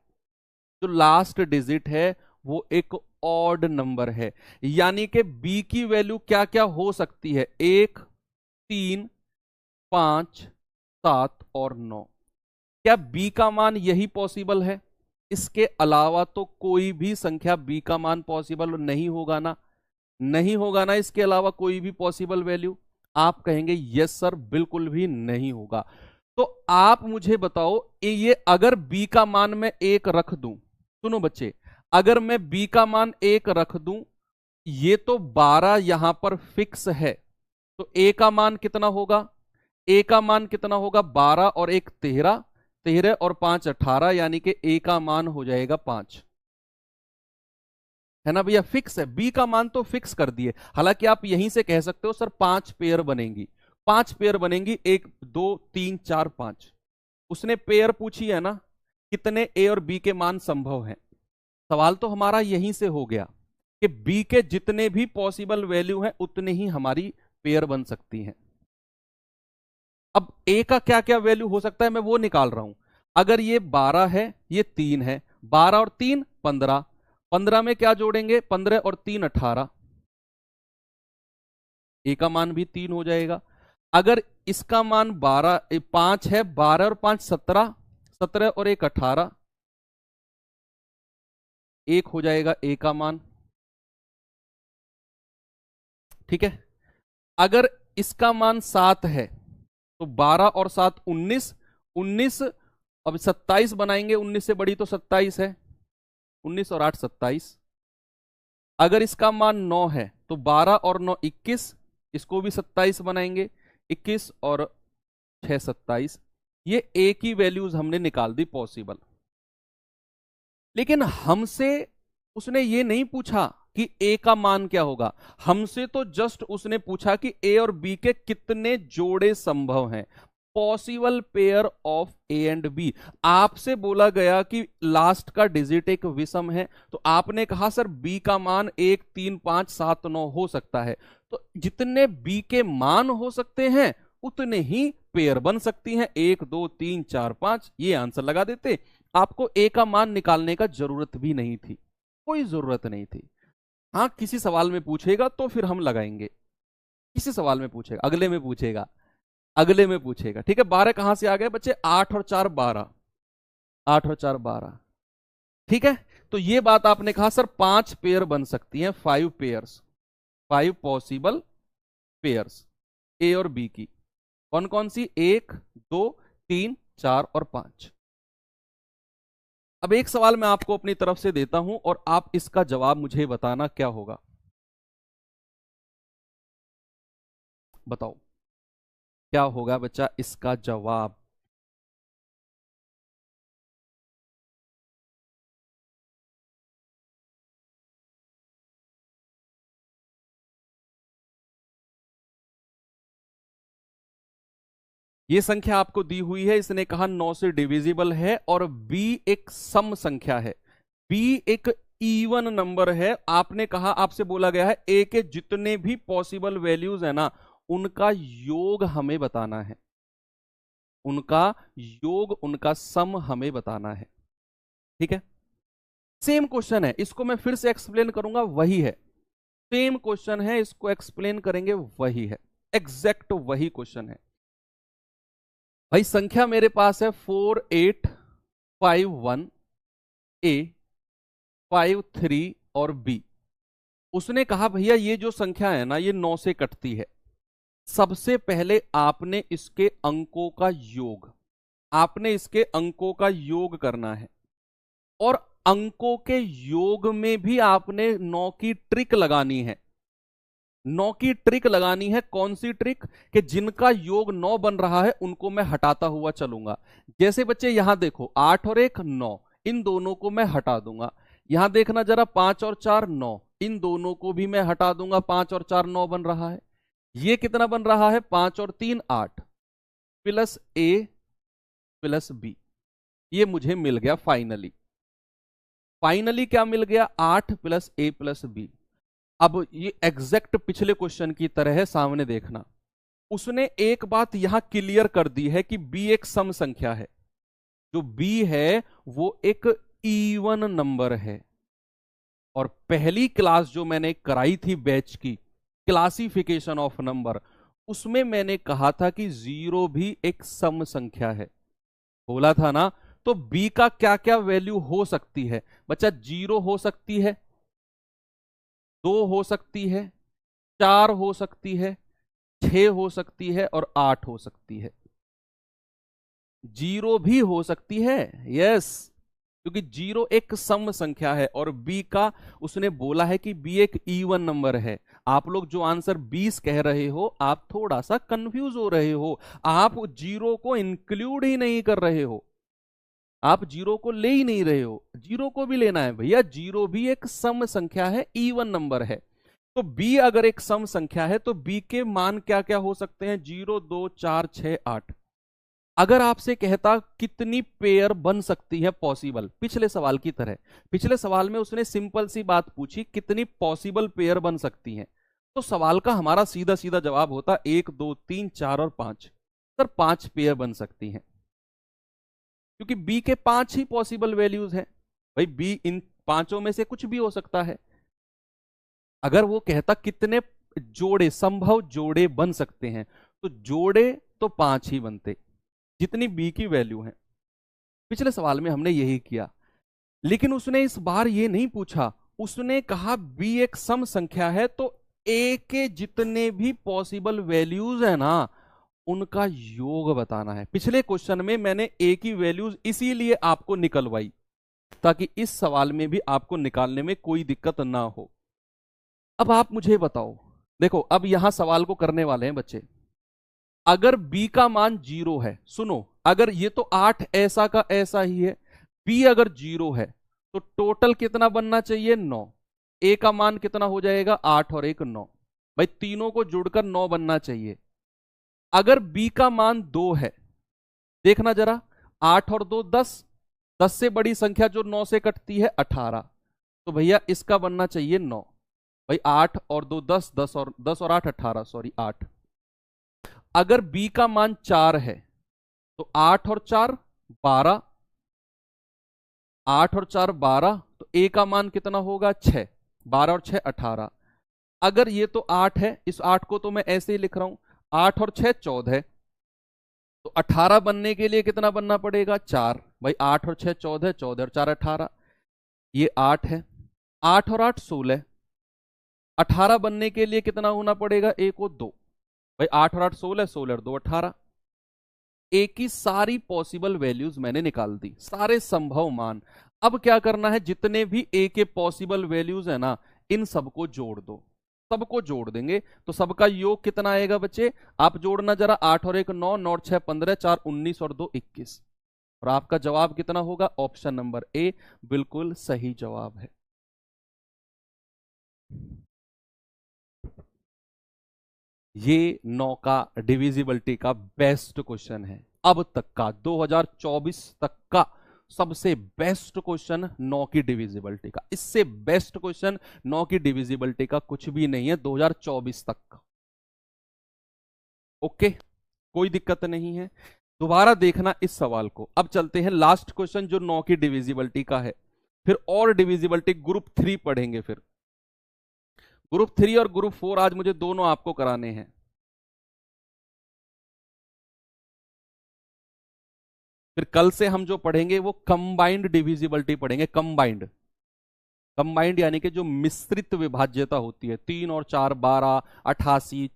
S1: जो लास्ट डिजिट है वो एक ऑड नंबर है। यानी कि बी की वैल्यू क्या क्या हो सकती है, 1 3 5 7 और 9। क्या बी का मान यही पॉसिबल है, इसके अलावा तो कोई भी संख्या बी का मान पॉसिबल नहीं होगा ना, नहीं होगा ना, इसके अलावा कोई भी पॉसिबल वैल्यू। आप कहेंगे यस सर बिल्कुल भी नहीं होगा। तो आप मुझे बताओ, ये अगर बी का मान मैं 1 रख दूं, सुनो बच्चे, अगर मैं बी का मान 1 रख दूं, ये तो 12 यहां पर फिक्स है, तो ए का मान कितना होगा, ए का मान कितना होगा, 12 और 1 13, 13 और 5 18, यानी कि ए का मान हो जाएगा 5, है ना भैया, फिक्स है, बी का मान तो फिक्स कर दिए। हालांकि आप यहीं से कह सकते हो सर 5 पेयर बनेंगी, 5 पेयर बनेंगी, 1 2 3 4 5। उसने पेयर पूछी है ना, कितने ए और बी के मान संभव हैं, सवाल तो हमारा यहीं से हो गया कि बी के जितने भी पॉसिबल वैल्यू हैं उतने ही हमारी पेयर बन सकती हैं। अब ए का क्या क्या वैल्यू हो सकता है मैं वो निकाल रहा हूं। अगर ये 12 है, ये 3 है, 12 और 3 15, 15 में क्या जोड़ेंगे, 15 और 3 18, ए का मान भी 3 हो जाएगा। अगर इसका मान 5 है, 12 और 5 17, 17 और 1 18, एक हो जाएगा ए का मान, ठीक है। अगर इसका मान 7 है तो 12 और 7 19, 19 अब 27 बनाएंगे, 19 से बड़ी तो 27 है, 19 और 8 27। अगर इसका मान 9 है तो 12 और 9 21, इसको भी 27 बनाएंगे, 21 और 6 27। ये ए की वैल्यूज हमने निकाल दी पॉसिबल। लेकिन हमसे उसने ये नहीं पूछा कि ए का मान क्या होगा, हमसे तो जस्ट उसने पूछा कि ए और बी के कितने जोड़े संभव हैं, possible pair of A and B. आपसे बोला गया कि लास्ट का डिजिट एक विषम है, तो आपने कहा सर बी का मान 1 3 5 7 9 हो सकता है, तो जितने बी के मान हो सकते हैं उतने ही पेयर बन सकती हैं, 1 2 3 4 5, ये आंसर लगा देते। आपको ए का मान निकालने का जरूरत भी नहीं थी, कोई जरूरत नहीं थी। हाँ किसी सवाल में पूछेगा तो फिर हम लगाएंगे, किसी सवाल में पूछेगा, अगले में पूछेगा, अगले में पूछेगा, ठीक है। 12 कहां से आ गए बच्चे, 8 और 4 12, 8 और 4 12, ठीक है। तो ये बात आपने कहा सर 5 पेयर बन सकती हैं, 5 पेयर्स, 5 पॉसिबल पेयर्स ए और बी की। कौन कौन सी, 1 2 3 4 और 5। अब एक सवाल मैं आपको अपनी तरफ से देता हूं और आप इसका जवाब मुझे बताना क्या होगा, बताओ क्या होगा बच्चा इसका जवाब। ये संख्या आपको दी हुई है, इसने कहा 9 से डिविजिबल है और b एक सम संख्या है, b एक इवन नंबर है। आपने कहा, आपसे बोला गया है a के जितने भी पॉसिबल वैल्यूज है ना उनका योग हमें बताना है, उनका योग, उनका सम हमें बताना है, ठीक है। सेम क्वेश्चन है, इसको मैं फिर से एक्सप्लेन करूंगा, वही है, सेम क्वेश्चन है, इसको एक्सप्लेन करेंगे, वही है, एग्जैक्ट वही क्वेश्चन है। भाई संख्या मेरे पास है 4851 ए 53 और बी। उसने कहा भैया ये जो संख्या है ना ये 9 से कटती है, सबसे पहले आपने इसके अंकों का योग, आपने इसके अंकों का योग करना है, और अंकों के योग में भी आपने 9 की ट्रिक लगानी है। 9 की ट्रिक लगानी है, कौन सी ट्रिक, कि जिनका योग 9 बन रहा है उनको मैं हटाता हुआ चलूंगा। जैसे बच्चे यहां देखो 8 और 1 9, इन दोनों को मैं हटा दूंगा। यहां देखना जरा 5 और 4 9, इन दोनों को भी मैं हटा दूंगा, 5 और 4 9 बन रहा है। ये कितना बन रहा है, 5 और 3 8 प्लस ए प्लस बी, ये मुझे मिल गया फाइनली। फाइनली क्या मिल गया, 8 प्लस ए प्लस बी। अब ये एग्जैक्ट पिछले क्वेश्चन की तरह है, सामने देखना। उसने एक बात यहां क्लियर कर दी है कि बी एक सम संख्या है, जो बी है वो एक इवन नंबर है। और पहली क्लास जो मैंने कराई थी बैच की, क्लासिफिकेशन ऑफ नंबर, उसमें मैंने कहा था कि 0 भी एक सम संख्या है, बोला था ना। तो बी का क्या क्या वैल्यू हो सकती है बच्चा, 0 हो सकती है, 2 हो सकती है, 4 हो सकती है, 6 हो सकती है और 8 हो सकती है। 0 भी हो सकती है, यस, क्योंकि 0 एक सम संख्या है और बी का उसने बोला है कि बी एक इवन नंबर है। आप लोग जो आंसर 20 कह रहे हो आप थोड़ा सा कंफ्यूज हो रहे हो, आप 0 को इंक्लूड ही नहीं कर रहे हो, आप 0 को ले ही नहीं रहे हो, 0 को भी लेना है भैया। 0 भी एक सम संख्या है, इवन नंबर है। तो b अगर एक सम संख्या है तो b के मान क्या क्या हो सकते हैं, 0 2 4 6 8। अगर आपसे कहता कितनी पेयर बन सकती है पॉसिबल, पिछले सवाल की तरह, पिछले सवाल में उसने सिंपल सी बात पूछी कितनी पॉसिबल पेयर बन सकती हैं, तो सवाल का हमारा सीधा सीधा जवाब होता 1 2 3 4 और 5। सर 5 पेयर बन सकती हैं, क्योंकि बी के 5 ही पॉसिबल वैल्यूज हैं। भाई बी इन पांचों में से कुछ भी हो सकता है। अगर वो कहता कितने जोड़े, संभव जोड़े बन सकते हैं, तो जोड़े तो 5 ही बनते, जितनी बी की वैल्यू है। पिछले सवाल में हमने यही किया। लेकिन उसने इस बार ये नहीं पूछा, उसने कहा बी एक सम संख्या है तो ए के जितने भी पॉसिबल वैल्यूज है ना उनका योग बताना है। पिछले क्वेश्चन में मैंने ए की वैल्यूज इसीलिए आपको निकलवाई ताकि इस सवाल में भी आपको निकालने में कोई दिक्कत ना हो। अब आप मुझे बताओ, देखो अब यहां सवाल को करने वाले हैं बच्चे। अगर b का मान 0 है, सुनो, अगर ये तो 8 ऐसा का ऐसा ही है, b अगर 0 है तो टोटल कितना बनना चाहिए? 9। a का मान कितना हो जाएगा? 8 और 1 9। भाई तीनों को जुड़कर 9 बनना चाहिए। अगर b का मान 2 है, देखना जरा, 8 और 2 10, 10 से बड़ी संख्या जो 9 से कटती है 18, तो भैया इसका बनना चाहिए 9। भाई 8 और 2 10, 10 और 8 18, सॉरी 8। अगर b का मान 4 है तो 8 और 4 12, 8 और 4 12, तो a का मान कितना होगा? 6। 12 और 6 18। अगर ये तो 8 है, इस 8 को तो मैं ऐसे ही लिख रहा हूं, 8 और 6 14, तो 18 बनने के लिए कितना बनना पड़ेगा? 4। भाई 8 और 6 14, 14 और 4 18, ये 8 है। 8 और 8 16, 18 बनने के लिए कितना होना पड़ेगा? 1 और 2। भाई 8 और 8 16, 16 और 2 18। ए की सारी पॉसिबल वैल्यूज मैंने निकाल दी, सारे संभव मान। अब क्या करना है? जितने भी ए के पॉसिबल वैल्यूज है ना, इन सबको जोड़ दो। सबको जोड़ देंगे तो सबका योग कितना आएगा बच्चे? आप जोड़ना जरा, 8 और 1 9, 9 और 6 15, 4 19 और 2 21। और आपका जवाब कितना होगा? ऑप्शन नंबर ए बिल्कुल सही जवाब है। ये 9 का डिविजिबिलिटी का बेस्ट क्वेश्चन है, अब तक का 2024 तक का सबसे बेस्ट क्वेश्चन 9 की डिविजिबिलिटी का। इससे बेस्ट क्वेश्चन 9 की डिविजिबिलिटी का कुछ भी नहीं है 2024 तक का। ओके, कोई दिक्कत नहीं है। दोबारा देखना इस सवाल को। अब चलते हैं लास्ट क्वेश्चन जो 9 की डिविजिबिलिटी का है, फिर और डिविजिबिलिटी ग्रुप 3 पढ़ेंगे। फिर ग्रुप 3 और ग्रुप 4 आज मुझे दोनों आपको कराने हैं। फिर कल से हम जो पढ़ेंगे वो कंबाइंड डिविजिबिलिटी पढ़ेंगे। कंबाइंड, कंबाइंड यानी कि जो मिश्रित विभाज्यता होती है, 3 और 4 12, 88,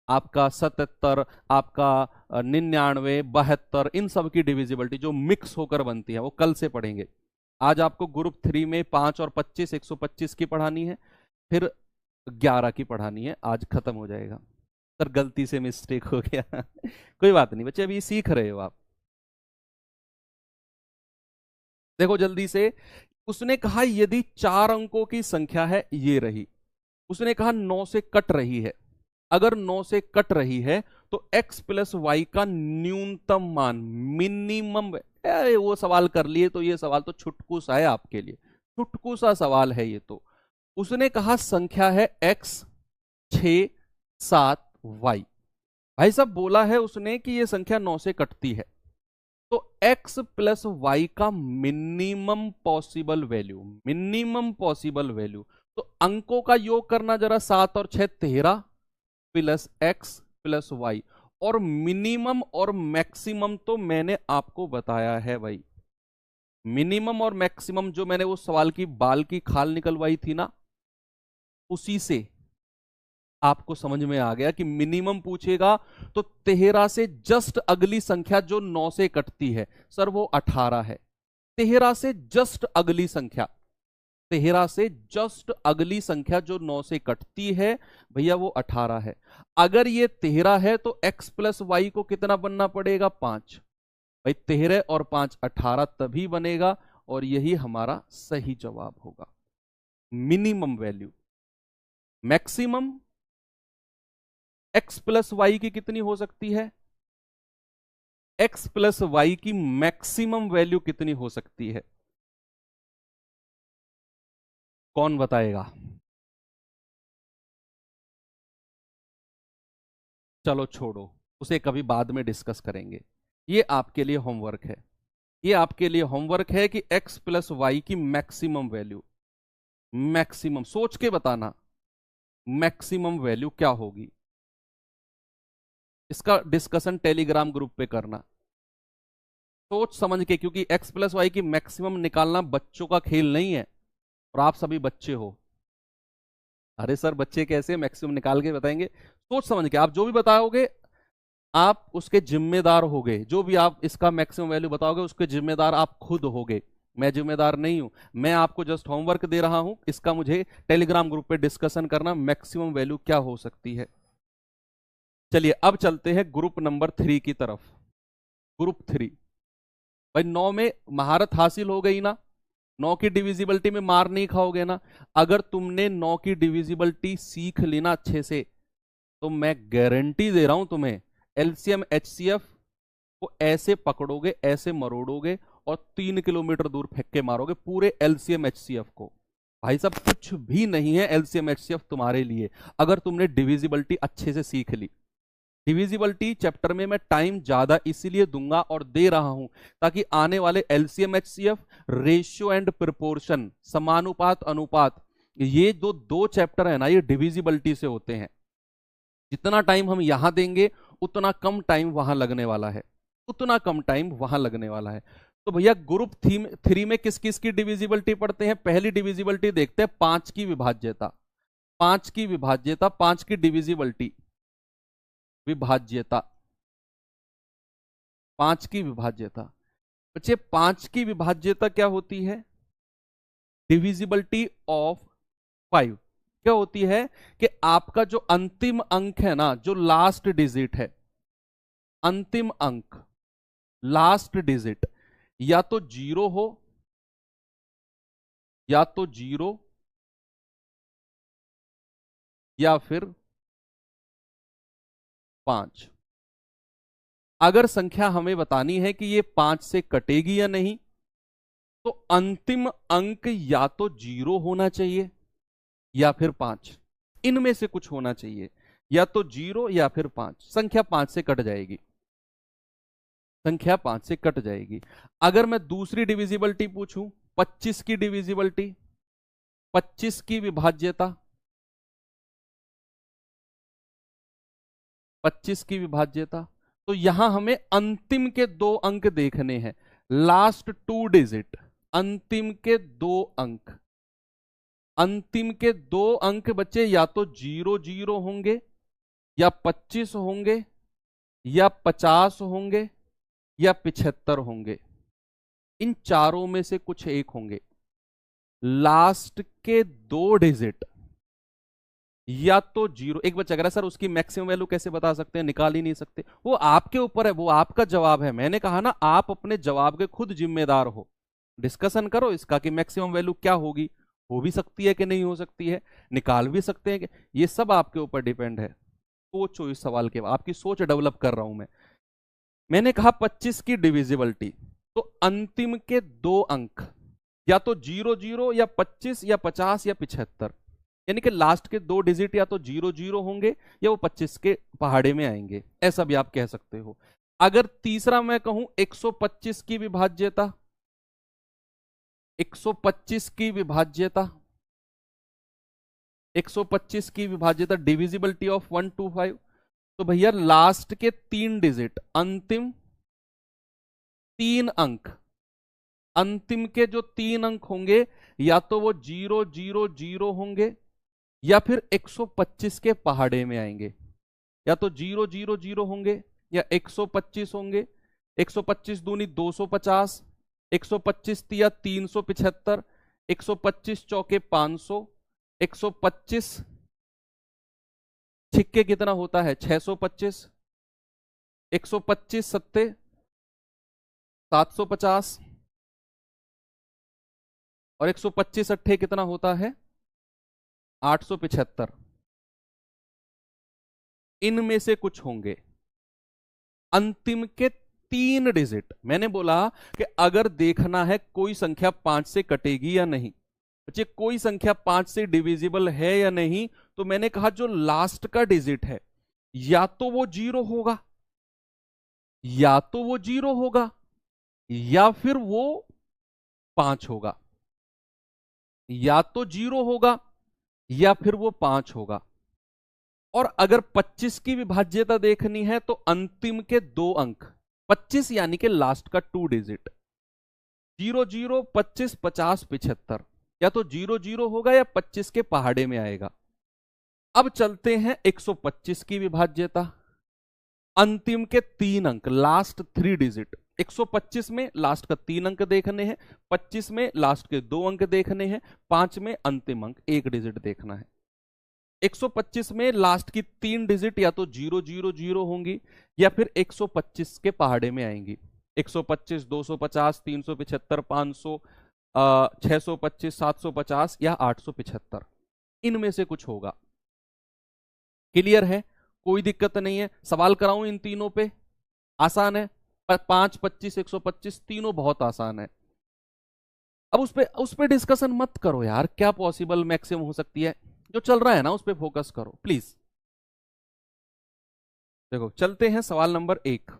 S1: आपका 77, आपका 99, 72, इन सब की डिविजिबिलिटी जो मिक्स होकर बनती है वो कल से पढ़ेंगे। आज आपको ग्रुप 3 में 5 और 25 125 की पढ़ानी है, फिर 11 की पढ़ानी है। आज खत्म हो जाएगा। सर गलती से मिस्टेक हो गया कोई बात नहीं बच्चे, अभी सीख रहे हो आप। देखो जल्दी से, उसने कहा यदि 4 अंकों की संख्या है, ये रही, उसने कहा 9 से कट रही है। अगर 9 से कट रही है तो x प्लस वाई का न्यूनतम मान, मिनिमम। वो सवाल कर लिए तो ये सवाल तो छुटकू सा है आपके लिए, छुटकू सा सवाल है ये तो। उसने कहा संख्या है x 6 7 y। भाई साहब बोला है उसने कि ये संख्या 9 से कटती है, तो x प्लस वाई का minimum possible value, minimum possible value, तो अंकों का योग करना जरा, 7 और 6 13 प्लस x प्लस वाई। और मिनिमम और मैक्सिमम तो मैंने आपको बताया है भाई। मिनिमम और मैक्सिमम जो मैंने वो सवाल की बाल की खाल निकलवाई थी ना, उसी से आपको समझ में आ गया कि मिनिमम पूछेगा तो 13 से जस्ट अगली संख्या जो 9 से कटती है, सर वो 18 है। 13 से जस्ट अगली संख्या, 13 से जस्ट अगली संख्या जो 9 से कटती है भैया वो 18 है। अगर ये 13 है तो x प्लस वाई को कितना बनना पड़ेगा? 5। भाई 13 और 5 18 तभी बनेगा, और यही हमारा सही जवाब होगा। Minimum value, maximum x plus Y की कितनी हो सकती है? x प्लस वाई की मैक्सिमम वैल्यू कितनी हो सकती है? कौन बताएगा? चलो छोड़ो, उसे कभी बाद में डिस्कस करेंगे। ये आपके लिए होमवर्क है, ये आपके लिए होमवर्क है कि x प्लस वाई की मैक्सिमम वैल्यू, मैक्सिमम सोच के बताना मैक्सिमम वैल्यू क्या होगी। इसका डिस्कशन टेलीग्राम ग्रुप पे करना। सोच समझ के, क्योंकि x प्लस वाई की मैक्सिमम निकालना बच्चों का खेल नहीं है, और आप सभी बच्चे हो। अरे सर बच्चे कैसे मैक्सिमम निकाल के बताएंगे? सोच समझ के, आप जो भी बताओगे आप उसके जिम्मेदार होगे, जो भी आप इसका मैक्सिमम वैल्यू बताओगे उसके जिम्मेदार आप खुद होगे, मैं जिम्मेदार नहीं हूं। मैं आपको जस्ट होमवर्क दे रहा हूं, इसका मुझे टेलीग्राम ग्रुप पे डिस्कशन करना, मैक्सिमम वैल्यू क्या हो सकती है। चलिए अब चलते हैं ग्रुप नंबर 3 की तरफ। ग्रुप 3 भाई, 9 में महारत हासिल हो गई ना, 9 की डिविजिबिलिटी में मार नहीं खाओगे ना। अगर तुमने 9 की डिविजिबिलिटी सीख ली ना अच्छे से, तो मैं गारंटी दे रहा हूं तुम्हें, एलसीएम एचसीएफ को ऐसे पकड़ोगे, ऐसे मरोड़ोगे और 3 किलोमीटर दूर फेंक के मारोगे पूरे एलसीएम एचसीएफ को। भाई साहब कुछ भी नहीं है एलसीएम एचसीएफ तुम्हारे लिए, अगर तुमने डिविजिबिलिटी अच्छे से सीख ली। डिविजिबिलिटी चैप्टर में मैं टाइम ज्यादा इसीलिए दूंगा और दे रहा हूं, ताकि आने वाले LCM HCF, ratio and proportion, समानुपात अनुपात, ये जो दो चैप्टर है ना, ये डिविजिबिलिटी से होते हैं। जितना टाइम हम यहां देंगे उतना कम टाइम वहां लगने वाला है, उतना कम टाइम वहां लगने वाला है। तो भैया ग्रुप 3 में किस किस की डिविजिबिलिटी पढ़ते हैं? पहली डिविजिबिलिटी देखते हैं, 5 की विभाज्यता। 5 की विभाज्यता, 5 की डिविजिबिलिटी, विभाज्यता, 5 की विभाज्यता। बच्चे 5 की विभाज्यता क्या होती है? डिविजिबिलिटी ऑफ 5 क्या होती है कि आपका जो अंतिम अंक है ना, जो लास्ट डिजिट है, अंतिम अंक, लास्ट डिजिट, या तो 0 हो, या तो 0, या फिर 5। अगर संख्या हमें बतानी है कि ये 5 से कटेगी या नहीं, तो अंतिम अंक या तो 0 होना चाहिए या फिर 5, इनमें से कुछ होना चाहिए, या तो 0 या फिर 5। संख्या 5 से कट जाएगी, संख्या 5 से कट जाएगी। अगर मैं दूसरी डिविजिबिलिटी पूछूं, 25 की डिविजिबिलिटी, 25 की विभाज्यता, 25 की विभाज्यता, तो यहां हमें अंतिम के 2 अंक देखने हैं, लास्ट 2 डिजिट, अंतिम के 2 अंक। अंतिम के 2 अंक बच्चे या तो 00 होंगे, या 25 होंगे, या 50 होंगे, या 75 होंगे। इन चारों में से कुछ एक होंगे। लास्ट के 2 डिजिट या तो 0, एक बच्चा कह रहा है सर उसकी मैक्सिमम वैल्यू कैसे बता सकते हैं, निकाल ही नहीं सकते। वो आपके ऊपर है, वो आपका जवाब है। मैंने कहा ना, आप अपने जवाब के खुद जिम्मेदार हो। डिस्कशन करो इसका कि मैक्सिमम वैल्यू क्या होगी, हो भी सकती है कि नहीं हो सकती है, निकाल भी सकते हैं कि, ये सब आपके ऊपर डिपेंड है। सोचो इस सवाल के बाद, आपकी सोच डेवलप कर रहा हूं मैं। मैंने कहा 25 की डिविजिबिलिटी, तो अंतिम के 2 अंक या तो 00 या 25 या 50 या 75, यानी कि लास्ट के 2 डिजिट या तो 00 होंगे या वो 25 के पहाड़े में आएंगे, ऐसा भी आप कह सकते हो। अगर तीसरा मैं कहूं 125 की विभाज्यता, 125 की विभाज्यता, 125 की विभाज्यता, डिविजिबिलिटी ऑफ 125, तो भैया लास्ट के 3 डिजिट, अंतिम 3 अंक, अंतिम के जो 3 अंक होंगे या तो वो 000 होंगे या फिर 125 के पहाड़े में आएंगे, या तो 000 होंगे या 125 होंगे। 125 दूनी 250, 125 तिया 375, 125 चौके 500, 125 छिक्के कितना होता है 625, 125 सत्ते 750 और 125 अट्ठे कितना होता है 875। इनमें से कुछ होंगे। अंतिम के 3 डिजिट, मैंने बोला कि अगर देखना है कोई संख्या 5 से कटेगी या नहीं, बच्चे कोई संख्या 5 से डिविजिबल है या नहीं, तो मैंने कहा जो लास्ट का डिजिट है या तो वो 0 होगा, या तो वो 0 होगा, या फिर वो 5 होगा, या तो 0 होगा या फिर वो 5 होगा। और अगर 25 की विभाज्यता देखनी है तो अंतिम के 2 अंक 25 यानी कि लास्ट का 2 डिजिट, 00, 25, 50, 75, या तो 00 होगा या 25 के पहाड़े में आएगा। अब चलते हैं 125 की विभाज्यता। अंतिम के 3 अंक, लास्ट 3 डिजिट। 125 में लास्ट का 3 अंक देखने हैं, 25 में लास्ट के 2 अंक देखने हैं, 5 में अंतिम अंक 1 डिजिट देखना है। 125 में लास्ट की 3 डिजिट या तो 000 होंगी या फिर 125 के पहाड़े में आएंगी। 125, 250, 375, 500, 625, 750 या 875, इनमें से कुछ होगा। क्लियर है? कोई दिक्कत नहीं है। सवाल कराऊं इन तीनों पे? आसान है। 5, 25, 125 तीनों बहुत आसान है। अब उस पे डिस्कशन मत करो यार, क्या पॉसिबल मैक्सिमम हो सकती है, जो चल रहा है ना उस पे फोकस करो प्लीज। देखो चलते हैं सवाल नंबर 1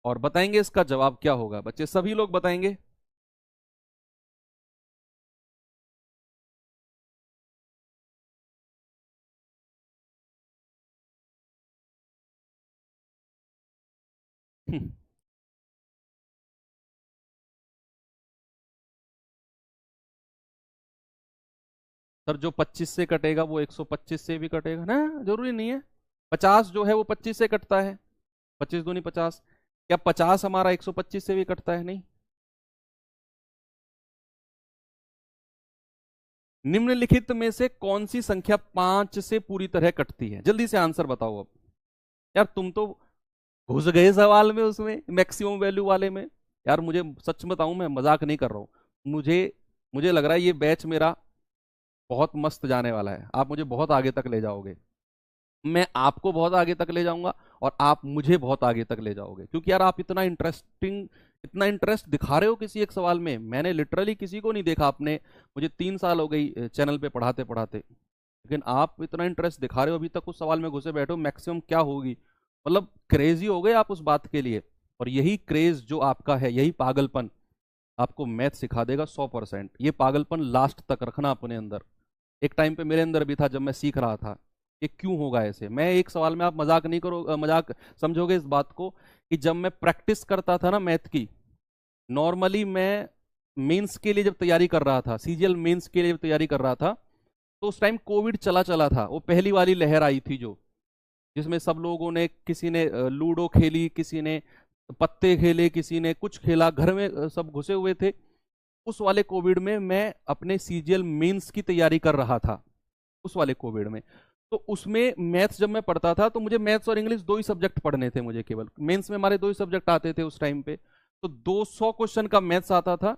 S1: और बताएंगे इसका जवाब क्या होगा। बच्चे सभी लोग बताएंगे। सर जो 25 से कटेगा वो 125 से भी कटेगा ना, जरूरी नहीं है। 50 जो है वो 25 से कटता है, 25 दूनी 50। क्या 50 हमारा 125 से भी कटता है? नहीं। निम्नलिखित में से कौन सी संख्या 5 से पूरी तरह कटती है? जल्दी से आंसर बताओ अब। यार तुम तो घुस गए सवाल में, उसमें मैक्सिमम वैल्यू वाले में। यार मुझे सच बताऊं, मैं मजाक नहीं कर रहा हूं। मुझे मुझे लग रहा है ये बैच मेरा बहुत मस्त जाने वाला है। आप मुझे बहुत आगे तक ले जाओगे, मैं आपको बहुत आगे तक ले जाऊंगा और आप मुझे बहुत आगे तक ले जाओगे, क्योंकि यार आप इतना इंटरेस्ट दिखा रहे हो किसी एक सवाल में। मैंने लिटरली किसी को नहीं देखा। आपने, मुझे 3 साल हो गई चैनल पे पढ़ाते पढ़ाते, लेकिन आप इतना इंटरेस्ट दिखा रहे हो, अभी तक उस सवाल में घुसे बैठो मैक्सिमम क्या होगी। मतलब क्रेजी हो गए आप उस बात के लिए। और यही क्रेज जो आपका है, यही पागलपन आपको मैथ सिखा देगा 100%। ये पागलपन लास्ट तक रखना अपने अंदर। एक टाइम पे मेरे अंदर भी था जब मैं सीख रहा था कि क्यों होगा ऐसे। मैं एक सवाल में, आप मजाक नहीं करो, मजाक समझोगे इस बात को, कि जब मैं प्रैक्टिस करता था ना मैथ की, नॉर्मली मैं मेंस के लिए जब तैयारी कर रहा था, सीजीएल मेंस के लिए जब तैयारी कर रहा था, तो उस टाइम कोविड चला चला था। वो पहली वाली लहर आई थी जो, जिसमें सब लोगों ने, किसी ने लूडो खेली, किसी ने पत्ते खेले, किसी ने कुछ खेला, घर में सब घुसे हुए थे। उस वाले कोविड में मैं अपने सीजीएल मेंस की तैयारी कर रहा था, उस वाले कोविड में। तो उसमें मैथ्स जब मैं पढ़ता था, तो मुझे मैथ्स और इंग्लिश 2 ही सब्जेक्ट पढ़ने थे मुझे, केवल मेंस में हमारे 2 ही सब्जेक्ट आते थे उस टाइम पे। तो 200 क्वेश्चन का मैथ्स आता था।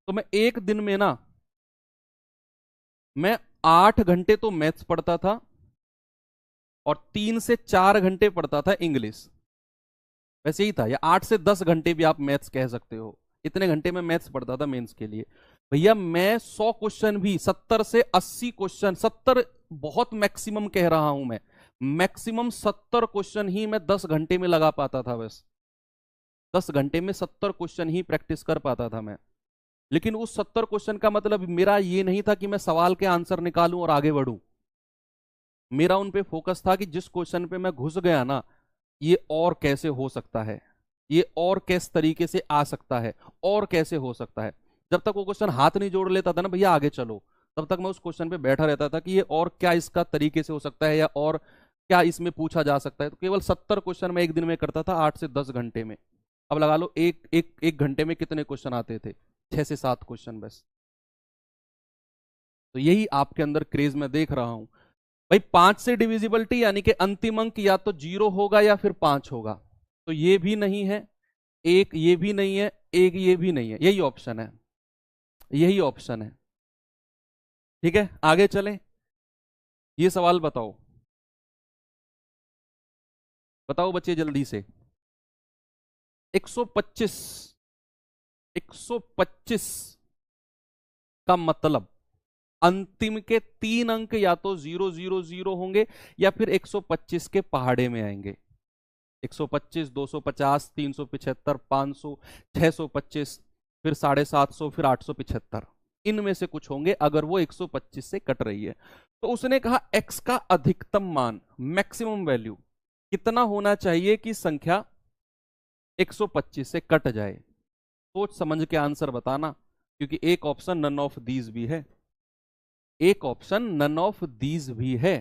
S1: तो मैं एक दिन में ना, मैं 8 घंटे तो मैथ्स पढ़ता था और 3 से 4 घंटे पढ़ता था इंग्लिश। वैसे ही था, या 8 से 10 घंटे भी आप मैथ्स कह सकते हो। इतने घंटे में मैथ्स पढ़ता था मेंस के लिए। भैया मैं 100 क्वेश्चन भी, 70 से 80 क्वेश्चन, 70 बहुत मैक्सिमम कह रहा हूं मैं, मैक्सिमम 70 क्वेश्चन ही मैं 10 घंटे में लगा पाता था। बस 10 घंटे में 70 क्वेश्चन ही प्रैक्टिस कर पाता था मैं। लेकिन उस 70 क्वेश्चन का मतलब मेरा ये नहीं था कि मैं सवाल के आंसर निकालूं और आगे बढ़ूं। मेरा उन पे फोकस था कि जिस क्वेश्चन पे मैं घुस गया ना, ये और कैसे हो सकता है, ये और किस तरीके से आ सकता है, और कैसे हो सकता है। जब तक वो क्वेश्चन हाथ नहीं जोड़ लेता था ना, भैया आगे चलो, तब तक मैं उस क्वेश्चन पे बैठा रहता था कि ये और क्या इसका तरीके से हो सकता है, या और क्या इसमें पूछा जा सकता है। तो केवल 70 क्वेश्चन मैं एक दिन में करता था, 8 से 10 घंटे में। अब लगा लो एक घंटे में कितने क्वेश्चन आते थे? 6 से 7 क्वेश्चन बस। तो यही आपके अंदर क्रेज मैं देख रहा हूं भाई। 5 से डिविजिबिलिटी यानी कि अंतिम अंक या तो 0 होगा या फिर 5 होगा। तो ये भी नहीं है, एक ये भी नहीं है, एक ये भी नहीं है, यही ऑप्शन है, यही ऑप्शन है। ठीक है, आगे चलें। ये सवाल बताओ, बताओ बच्चे जल्दी से। 125, 125 का मतलब अंतिम के 3 अंक या तो 000 होंगे या फिर 125 के पहाड़े में आएंगे। 125, 250, 375, 500, 625, फिर 750, फिर 875, इनमें से कुछ होंगे अगर वो 125 से कट रही है। तो उसने कहा x का अधिकतम मान, मैक्सिमम वैल्यू कितना होना चाहिए कि संख्या 125 से कट जाए, सोच समझ के आंसर बताना, क्योंकि एक ऑप्शन नन ऑफ दीज भी है, एक ऑप्शन नन ऑफ दीज भी है।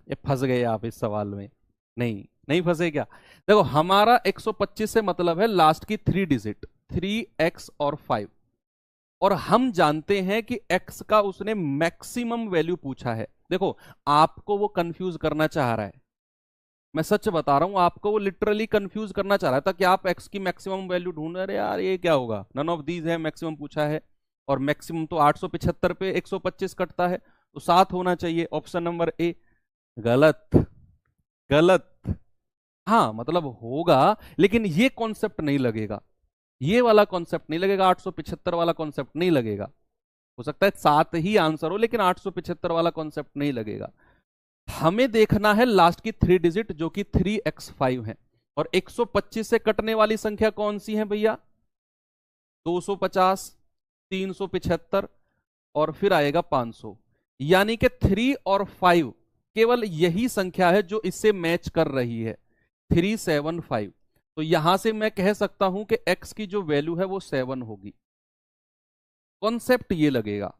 S1: ये फंस गए आप इस सवाल में? नहीं, नहीं फंसे क्या? देखो, हमारा 125 से मतलब है लास्ट की 3 डिजिट, 3x और 5, और हम जानते हैं कि x का उसने मैक्सिमम वैल्यू पूछा है। देखो, आपको वो कंफ्यूज करना चाह रहा है, मैं सच बता रहा हूं, आपको वो लिटरली कंफ्यूज करना चाह रहा था कि आप x की मैक्सिमम वैल्यू ढूंढ रहे, यार ये क्या होगा, नन ऑफ दीज है, मैक्सिमम पूछा है, और मैक्सिमम तो 875 पे 125 कटता है, तो 7 होना चाहिए, ऑप्शन नंबर ए। गलत, गलत। हाँ मतलब होगा, लेकिन ये कॉन्सेप्ट नहीं लगेगा, ये वाला कॉन्सेप्ट नहीं लगेगा, 875 वाला कॉन्सेप्ट नहीं लगेगा। हो सकता है 7 ही आंसर हो, लेकिन 875 वाला कॉन्सेप्ट नहीं लगेगा। हमें देखना है लास्ट की 3 डिजिट, जो कि 3x5 है, और 125 से कटने वाली संख्या कौन सी है भैया? 250, 375 और फिर आएगा 500, यानी कि 3 और 5 केवल यही संख्या है जो इससे मैच कर रही है, 375। तो यहां से मैं कह सकता हूं कि x की जो वैल्यू है वो 7 होगी। कॉन्सेप्ट ये लगेगा,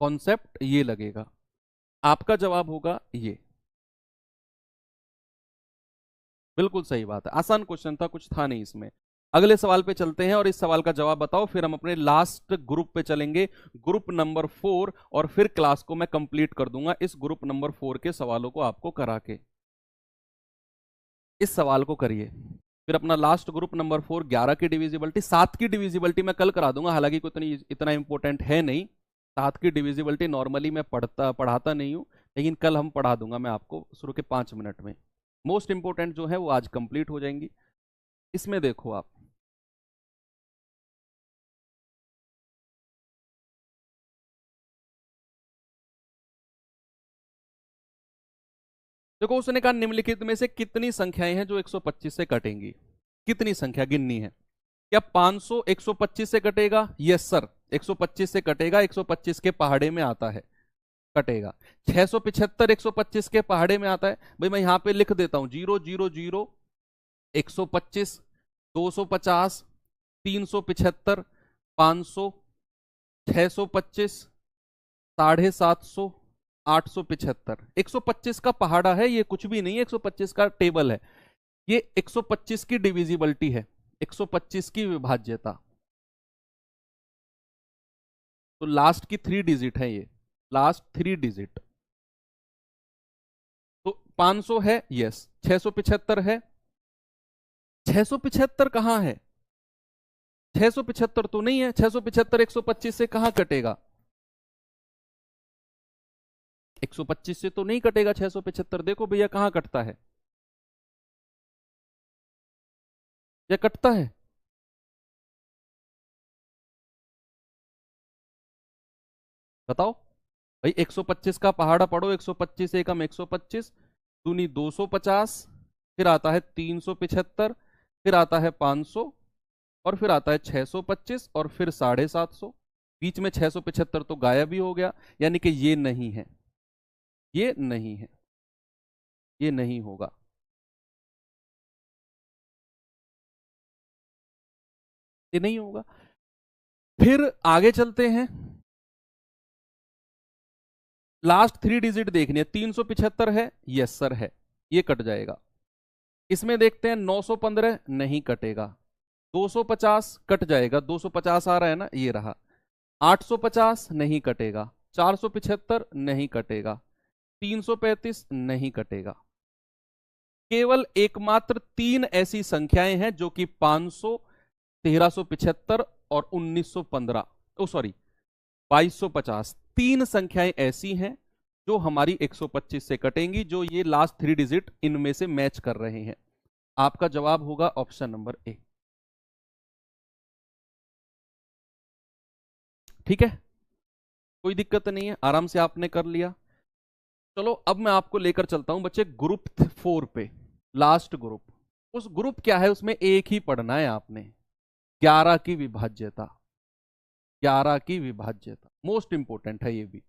S1: कॉन्सेप्ट ये लगेगा। आपका जवाब होगा ये। बिल्कुल सही बात है, आसान क्वेश्चन था, कुछ था नहीं इसमें। अगले सवाल पे चलते हैं, और इस सवाल का जवाब बताओ, फिर हम अपने लास्ट ग्रुप पे चलेंगे, ग्रुप नंबर 4, और फिर क्लास को मैं कंप्लीट कर दूंगा इस ग्रुप नंबर 4 के सवालों को आपको करा के। इस सवाल को करिए, फिर अपना लास्ट ग्रुप नंबर 4, 11 की डिविजिबिलिटी, 7 की डिविजिबिलिटी मैं कल करा दूंगा, हालांकि कोई इतना इंपॉर्टेंट है नहीं, 7 की डिविजिबिलिटी नॉर्मली मैं पढ़ाता नहीं हूं, लेकिन कल हम पढ़ा दूंगा मैं आपको शुरू के 5 मिनट में। मोस्ट इंपोर्टेंट जो है वो आज कंप्लीट हो जाएंगी। इसमें देखो आप, देखो उसने कहा निम्नलिखित में से कितनी संख्याएं हैं जो 125 से कटेंगी, कितनी संख्या गिननी है? क्या 500 125 से कटेगा? यस सर, 125 से कटेगा, 125 के पहाड़े में आता है, कटेगा। 675 125 के पहाड़े में आता है, भाई मैं यहां पे लिख देता हूं, 0 0 0 125 250 375 500 625 750 875। 125 का पहाड़ा है ये, कुछ भी नहीं है, 125 का टेबल है ये, 125 की डिविजिबिलिटी है, 125 की विभाज्यता। तो लास्ट की 3 डिजिट है ये, लास्ट 3 डिजिट। तो 500 है, यस, 675 है, 675 कहां है? 675 तो नहीं है, 675 125 से कहां कटेगा? 125 से तो नहीं कटेगा 675, देखो भैया कहां कटता है, या कटता है? बताओ भाई, 125 का पहाड़ा पढ़ो, 125 एकम 125, दूनी 250, फिर आता है 375, फिर आता है 500, और फिर आता है 625, और फिर 750। बीच में 675 तो गायब ही हो गया, यानी कि ये नहीं है, ये नहीं है, ये नहीं होगा। ये नहीं होगा। फिर आगे चलते हैं, लास्ट 3 डिजिट देखनी है, 375 है, यस सर है, ये कट जाएगा। इसमें देखते हैं 915, नहीं कटेगा। 250 कट जाएगा, 250 आ रहा है ना, ये रहा। 850 नहीं कटेगा, 475 नहीं कटेगा, 335 नहीं कटेगा। केवल एकमात्र 3 ऐसी संख्याएं हैं जो कि 500, 1375 और 1915, ओ सॉरी 2250, 3 संख्याएं ऐसी हैं जो हमारी 125 से कटेंगी, जो ये लास्ट 3 डिजिट इनमें से मैच कर रहे हैं। आपका जवाब होगा ऑप्शन नंबर ए। ठीक है, कोई दिक्कत नहीं है, आराम से आपने कर लिया। चलो अब मैं आपको लेकर चलता हूं बच्चे ग्रुप 4 पे, लास्ट ग्रुप। उस ग्रुप क्या है, उसमें एक ही पढ़ना है आपने, 11 की विभाज्यता, 11 की विभाज्यता मोस्ट इंपोर्टेंट है ये भी।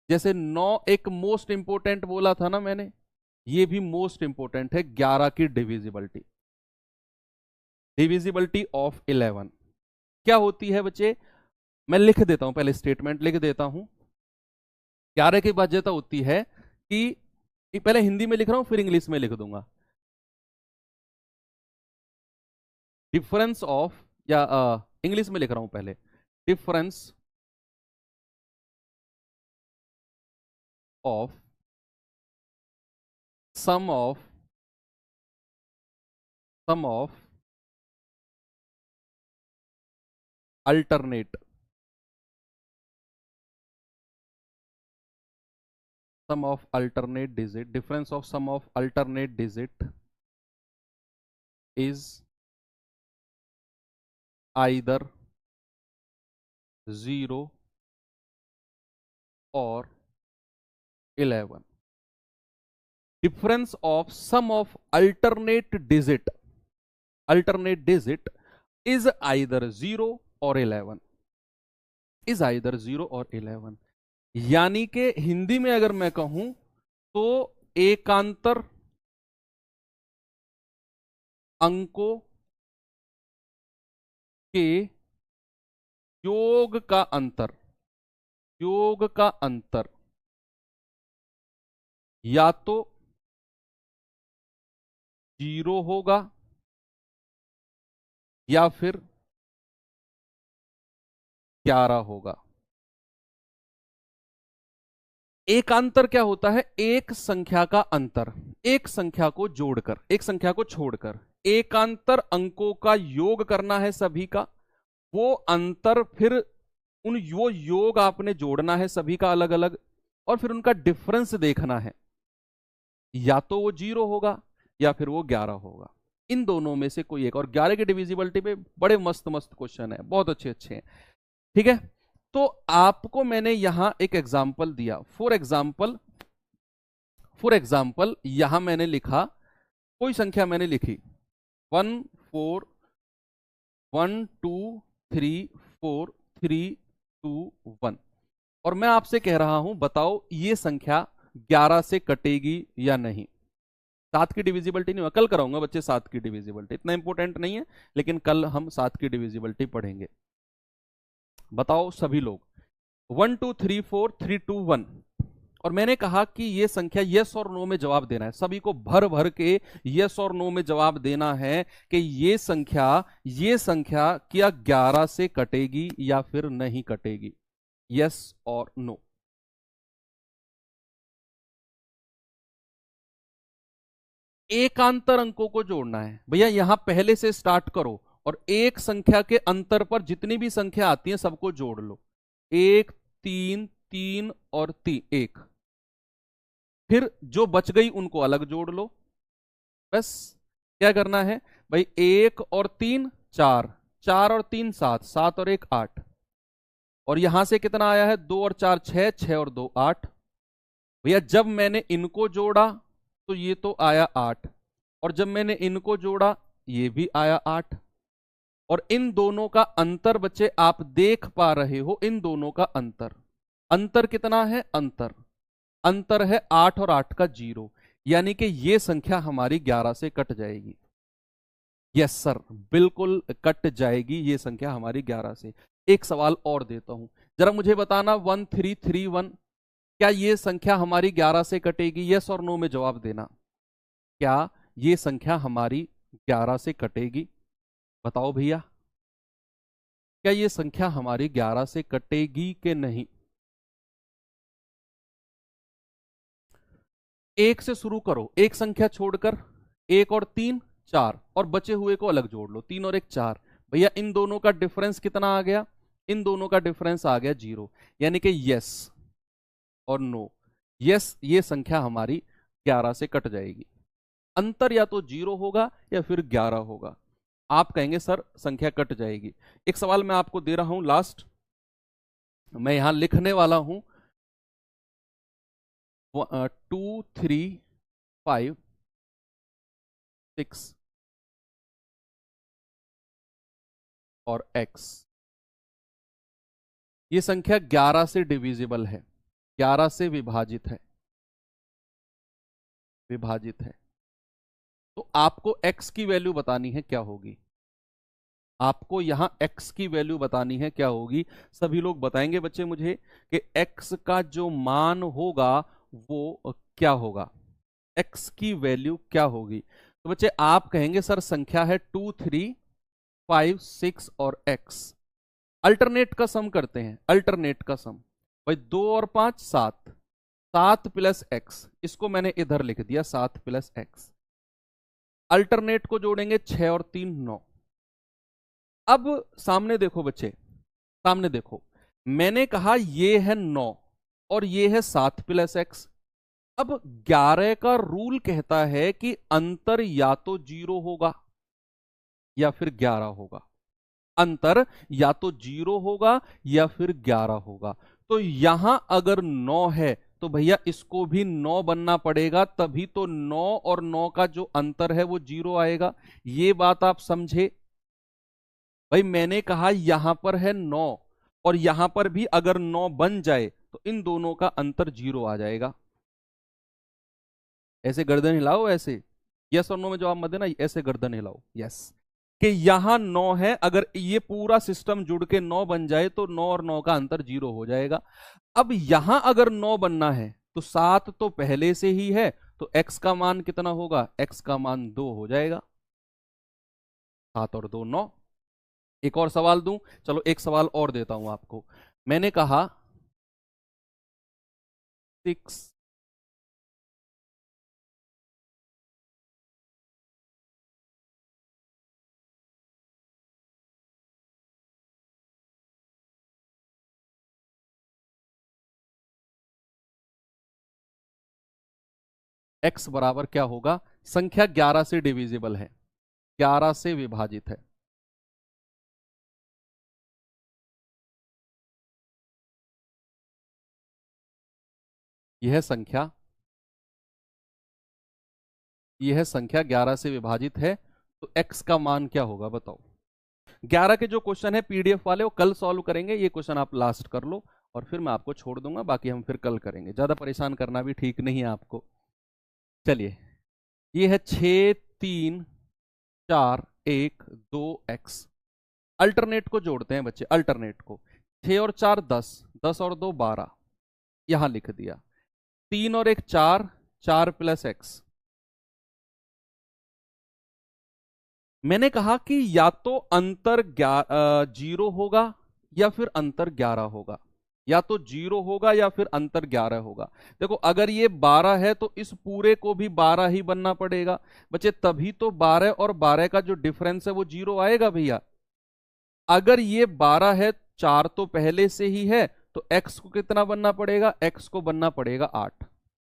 S1: जैसे 9 एक मोस्ट इंपोर्टेंट बोला था ना मैंने, ये भी मोस्ट इंपोर्टेंट है, 11 की डिविजिबिलिटी, डिविजिबिलिटी ऑफ 11 क्या होती है बच्चे? मैं लिख देता हूं, पहले स्टेटमेंट लिख देता हूं। 11 की बाध्यता होती है कि पहले हिंदी में लिख रहा हूं फिर इंग्लिश में लिख दूंगा। डिफरेंस ऑफ, या इंग्लिश में लिख रहा हूं पहले, difference of sum of alternate, sum of alternate digit, difference of sum of alternate digit is either 0 or 11. Difference of sum of alternate digit is either 0 or 11, is either 0 और 11। यानी कि हिंदी में अगर मैं कहूं तो एकांतर अंकों के योग का अंतर, योग का अंतर या तो 0 होगा या फिर 11 होगा। एकांतर क्या होता है? एक संख्या का अंतर, एक संख्या को जोड़कर, एक संख्या को छोड़कर एकांतर अंकों का योग करना है सभी का, वो अंतर फिर वो योग आपने जोड़ना है सभी का अलग अलग, और फिर उनका डिफरेंस देखना है, या तो वो 0 होगा या फिर वो 11 होगा, इन दोनों में से कोई एक। और 11 की डिविजिबिलिटी पे बड़े मस्त मस्त क्वेश्चन है, बहुत अच्छे अच्छे हैं, ठीक है। तो आपको मैंने यहां एक एग्जाम्पल दिया, फॉर एग्जाम्पल यहां मैंने लिखा, कोई संख्या मैंने लिखी 1 4 1 2 3 4 3 2 1, और मैं आपसे कह रहा हूं बताओ ये संख्या 11 से कटेगी या नहीं। 7 की डिविजिबिलिटी नहीं, कल कराऊंगा बच्चे 7 की डिविजिबिलिटी, इतना इंपॉर्टेंट नहीं है, लेकिन कल हम 7 की डिविजिबिलिटी पढ़ेंगे। बताओ सभी लोग, 1 2 3 4 3 2 1, और मैंने कहा कि ये संख्या यस और नो में जवाब देना है, सभी को भर भर के यस और नो में जवाब देना है कि ये संख्या क्या 11 से कटेगी या फिर नहीं कटेगी, यस और नो। एकांतर अंकों को जोड़ना है भैया, यहां पहले से स्टार्ट करो और एक संख्या के अंतर पर जितनी भी संख्या आती है सबको जोड़ लो, 1 3 3 और 3 1, फिर जो बच गई उनको अलग जोड़ लो। बस क्या करना है भाई, 1 और 3 4, 4 और 3 7, 7 और 1 8, और यहां से कितना आया है 2 और 4 6, 6 और 2 8। भैया जब मैंने इनको जोड़ा तो ये तो आया 8, और जब मैंने इनको जोड़ा ये भी आया 8, और इन दोनों का अंतर बच्चे आप देख पा रहे हो, इन दोनों का अंतर, अंतर कितना है? अंतर है 8 और 8 का 0, यानी कि ये संख्या हमारी 11 से कट जाएगी। यस सर, बिल्कुल कट जाएगी ये संख्या हमारी 11 से। एक सवाल और देता हूं, जरा मुझे बताना 1331, क्या ये संख्या हमारी 11 से कटेगी? यस और नो में जवाब देना, क्या ये संख्या हमारी 11 से कटेगी? बताओ भैया, क्या ये संख्या हमारी 11 से कटेगी कि नहीं? एक से शुरू करो, एक संख्या छोड़कर, 1 और 3 4, और बचे हुए को अलग जोड़ लो, 3 और 1 4। भैया इन दोनों का डिफरेंस कितना आ गया? इन दोनों का डिफरेंस आ गया 0, यानी कि यस और नो। यस, ये संख्या हमारी 11 से कट जाएगी, अंतर या तो 0 होगा या फिर 11 होगा। आप कहेंगे सर संख्या कट जाएगी। एक सवाल मैं आपको दे रहा हूं लास्ट, मैं यहां लिखने वाला हूं 2 3 5 6 और x, ये संख्या 11 से डिविजिबल है, 11 से विभाजित है, विभाजित है, तो आपको x की वैल्यू बतानी है क्या होगी, आपको यहां x की वैल्यू बतानी है क्या होगी। सभी लोग बताएंगे बच्चे मुझे कि x का जो मान होगा वो क्या होगा, x की वैल्यू क्या होगी। तो बच्चे आप कहेंगे सर संख्या है 2 3 5 6 और x, अल्टरनेट का सम करते हैं, अल्टरनेट का सम, भाई 2 और 5 7, 7 प्लस एक्स, इसको मैंने इधर लिख दिया 7 प्लस एक्स, अल्टरनेट को जोड़ेंगे 6 और 3 9। अब सामने देखो बच्चे, सामने देखो, मैंने कहा ये है 9 और ये है 7 प्लस एक्स। अब 11 का रूल कहता है कि अंतर या तो 0 होगा या फिर 11 होगा, अंतर या तो 0 होगा या फिर 11 होगा। तो यहां अगर 9 है तो भैया इसको भी 9 बनना पड़ेगा, तभी तो 9 और 9 का जो अंतर है वो 0 आएगा। ये बात आप समझे भाई, मैंने कहा यहां पर है 9 और यहां पर भी अगर 9 बन जाए तो इन दोनों का अंतर 0 आ जाएगा। ऐसे गर्दन हिलाओ, ऐसे यस और नो में जवाब मत देना, ऐसे गर्दन हिलाओ यस, कि यहां 9 है, अगर ये पूरा सिस्टम जुड़ के 9 बन जाए तो 9 और 9 का अंतर 0 हो जाएगा। अब यहां अगर 9 बनना है तो 7 तो पहले से ही है, तो x का मान कितना होगा, x का मान 2 हो जाएगा, 7 और 2 9। एक और सवाल दूं, चलो एक सवाल और देता हूं आपको। मैंने कहा 6 x बराबर क्या होगा, संख्या 11 से डिविजिबल है, 11 से विभाजित है। यह संख्या, यह संख्या 11 से विभाजित है, तो x का मान क्या होगा बताओ। 11 के जो क्वेश्चन है पीडीएफ वाले वो कल सॉल्व करेंगे, ये क्वेश्चन आप लास्ट कर लो और फिर मैं आपको छोड़ दूंगा, बाकी हम फिर कल करेंगे, ज्यादा परेशान करना भी ठीक नहीं है आपको। चलिए, ये है 6 3 4 1 2 x, अल्टरनेट को जोड़ते हैं बच्चे, अल्टरनेट को, 6 और 4 10, 10 और 2 12, यहां लिख दिया, 3 और 1 4, 4 प्लस एक्स। मैंने कहा कि या तो अंतर 0 होगा या फिर अंतर 11 होगा, या तो 0 होगा या फिर अंतर 11 होगा। देखो अगर ये 12 है तो इस पूरे को भी 12 ही बनना पड़ेगा बच्चे, तभी तो 12 और 12 का जो डिफरेंस है वो 0 आएगा भैया। अगर ये 12 है, 4 तो पहले से ही है, तो x को कितना बनना पड़ेगा, x को बनना पड़ेगा 8।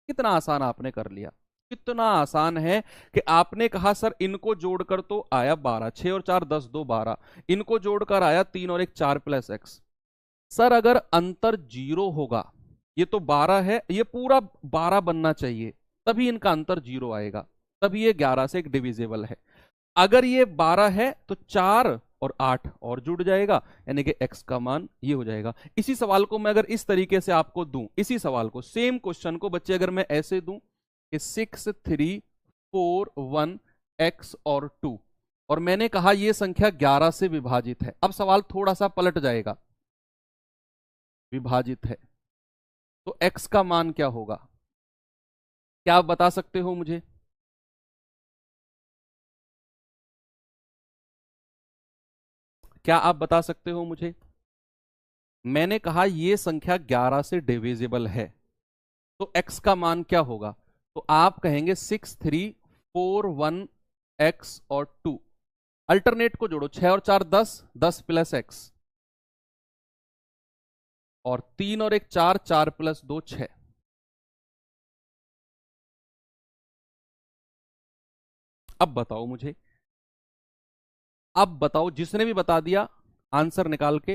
S1: कितना आसान आपने कर लिया, कितना आसान है कि आपने कहा सर इनको जोड़कर तो आया 12, 6 और 4 10 2 12, इनको जोड़कर आया 3 और 1 4 प्लस एक्स। सर अगर अंतर 0 होगा, ये तो 12 है, ये पूरा 12 बनना चाहिए, तभी इनका अंतर 0 आएगा, तभी ये 11 से एक डिविजिबल है। अगर ये 12 है तो 4 और 8 और जुड़ जाएगा, यानी कि x का मान ये हो जाएगा। इसी सवाल को मैं अगर इस तरीके से आपको दूं, इसी सवाल को, सेम क्वेश्चन को बच्चे अगर मैं ऐसे दूं कि 6 3 4 1 x और 2, और मैंने कहा यह संख्या 11 से विभाजित है, अब सवाल थोड़ा सा पलट जाएगा, विभाजित है तो x का मान क्या होगा, क्या आप बता सकते हो मुझे। क्या आप बता सकते हो मुझे। मैंने कहा यह संख्या 11 से डिविजिबल है, तो x का मान क्या होगा, तो आप कहेंगे 6 3 4 1 x और 2, अल्टरनेट को जोड़ो, 6 और 4 10, 10 प्लस एक्स, और 3 और 1 4, 4 प्लस 2 6। अब बताओ मुझे, अब बताओ, जिसने भी बता दिया आंसर निकाल के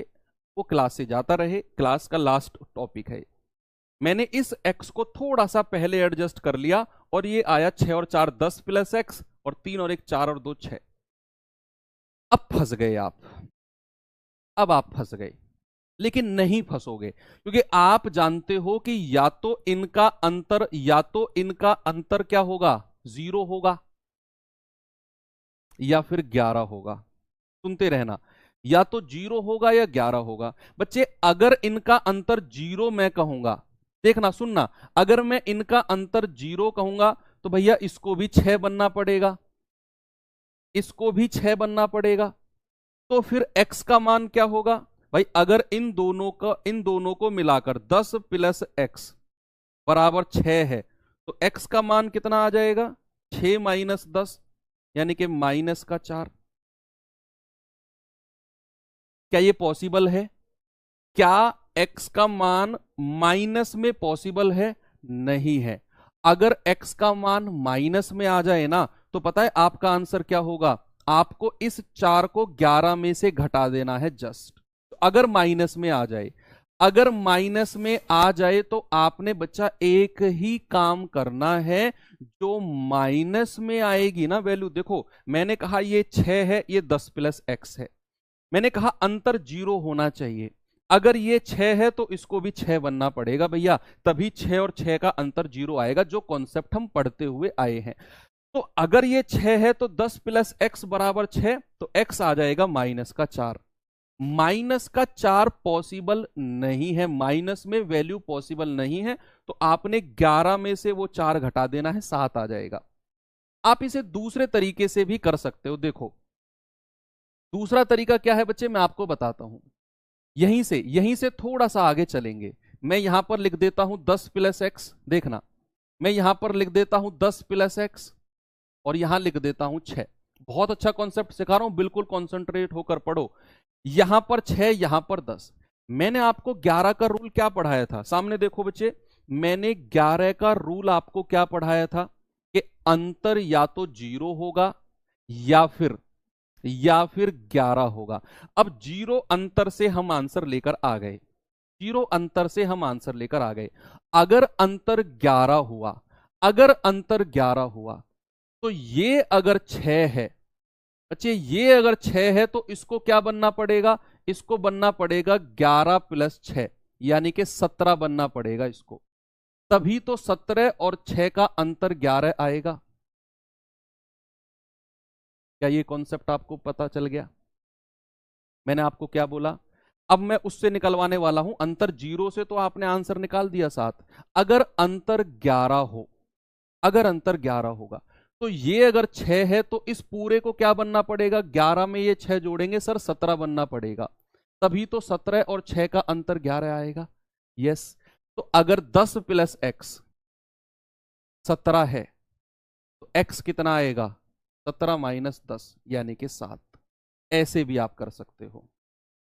S1: वो क्लास से जाता रहे, क्लास का लास्ट टॉपिक है। मैंने इस x को थोड़ा सा पहले एडजस्ट कर लिया और ये आया 6 और 4 10 प्लस एक्स, और 3 और 1 4 और 2 6। अब फंस गए आप, अब आप फंस गए। लेकिन नहीं फंसोगे, क्योंकि आप जानते हो कि या तो इनका अंतर क्या होगा, 0 होगा या फिर 11 होगा। सुनते रहना, या तो 0 होगा या 11 होगा। बच्चे अगर इनका अंतर 0 मैं कहूंगा, देखना सुनना, अगर मैं इनका अंतर 0 कहूंगा तो भैया इसको भी 6 बनना पड़ेगा, इसको भी 6 बनना पड़ेगा। तो फिर x का मान क्या होगा भाई, अगर इन दोनों को मिलाकर 10 प्लस x बराबर 6 है, तो x का मान कितना आ जाएगा, 6 माइनस 10, यानी कि माइनस का 4। क्या ये पॉसिबल है? क्या x का मान माइनस में पॉसिबल है? नहीं है। अगर x का मान माइनस में आ जाए ना, तो पता है आपका आंसर क्या होगा, आपको इस 4 को 11 में से घटा देना है जस्ट। तो अगर माइनस में आ जाए, अगर माइनस में आ जाए तो आपने बच्चा एक ही काम करना है, जो माइनस में आएगी ना वैल्यू, देखो मैंने कहा ये 6 है, ये 10 प्लस x है, मैंने कहा अंतर 0 होना चाहिए। अगर ये 6 है तो इसको भी 6 बनना पड़ेगा भैया, तभी 6 और 6 का अंतर 0 आएगा, जो कॉन्सेप्ट हम पढ़ते हुए आए हैं। तो अगर ये 6 है तो 10 प्लस x बराबर 6, तो x आ जाएगा माइनस का 4। माइनस का 4 पॉसिबल नहीं है, माइनस में वैल्यू पॉसिबल नहीं है, तो आपने 11 में से वो 4 घटा देना है, 7 आ जाएगा। आप इसे दूसरे तरीके से भी कर सकते हो। देखो दूसरा तरीका क्या है बच्चे, मैं आपको बताता हूं। यहीं से थोड़ा सा आगे चलेंगे। मैं यहां पर लिख देता हूं 10 प्लस एक्स, देखना मैं यहां पर लिख देता हूं 10 प्लस एक्स और यहां लिख देता हूं 6। बहुत अच्छा कॉन्सेप्ट सिखा रहा हूं, बिल्कुल कॉन्सेंट्रेट होकर पढ़ो। यहां पर 6, यहां पर 10। मैंने आपको 11 का रूल क्या पढ़ाया था, सामने देखो बच्चे, मैंने 11 का रूल आपको क्या पढ़ाया था कि अंतर या तो 0 होगा या फिर 11 होगा। अब 0 अंतर से हम आंसर लेकर आ गए, 0 अंतर से हम आंसर लेकर आ गए। अगर अंतर 11 हुआ, अगर अंतर 11 हुआ, तो ये अगर 6 है बच्चे, ये अगर 6 है तो इसको क्या बनना पड़ेगा, इसको बनना पड़ेगा 11 प्लस 6, यानी कि 17 बनना पड़ेगा इसको, तभी तो 17 और 6 का अंतर 11 आएगा। क्या ये कॉन्सेप्ट आपको पता चल गया? मैंने आपको क्या बोला, अब मैं उससे निकलवाने वाला हूं, अंतर 0 से तो आपने आंसर निकाल दिया 7। अगर अंतर 11 हो, अगर अंतर 11 होगा, तो ये अगर 6 है तो इस पूरे को क्या बनना पड़ेगा, 11 में ये 6 जोड़ेंगे सर 17 बनना पड़ेगा, तभी तो 17 और 6 का अंतर 11 आएगा। यस, तो अगर 10 प्लस एक्स 17 है तो x कितना आएगा, 17 माइनस 10 यानी कि 7। ऐसे भी आप कर सकते हो,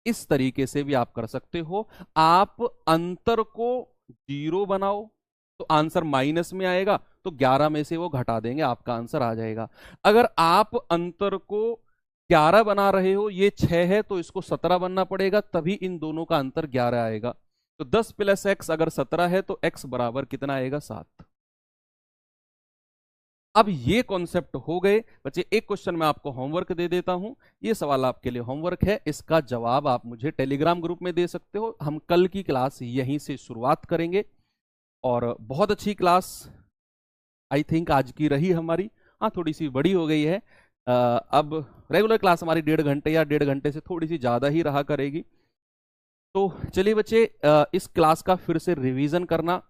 S1: इस तरीके से भी आप कर सकते हो। आप अंतर को 0 बनाओ तो आंसर माइनस में आएगा, तो 11 में से वो घटा देंगे, आपका आंसर आ जाएगा। अगर आप अंतर को 11 बना रहे हो, ये 6 है तो इसको 17 बनना पड़ेगा, तभी इन दोनों का अंतर 11 आएगा। तो 10 प्लस एक्स अगर 17 है तो x बराबर कितना आएगा, 7। अब ये कॉन्सेप्ट हो गए बच्चे। एक क्वेश्चन मैं आपको होमवर्क दे देता हूं, ये सवाल आपके लिए होमवर्क है, इसका जवाब आप मुझे टेलीग्राम ग्रुप में दे सकते हो। हम कल की क्लास यहीं से शुरुआत करेंगे और बहुत अच्छी क्लास आई थिंक आज की रही हमारी। हाँ थोड़ी सी बड़ी हो गई है, अब रेगुलर क्लास हमारी 1.5 घंटे या 1.5 घंटे से थोड़ी सी ज़्यादा ही रहा करेगी। तो चलिए बच्चे, इस क्लास का फिर से रिवीजन करना,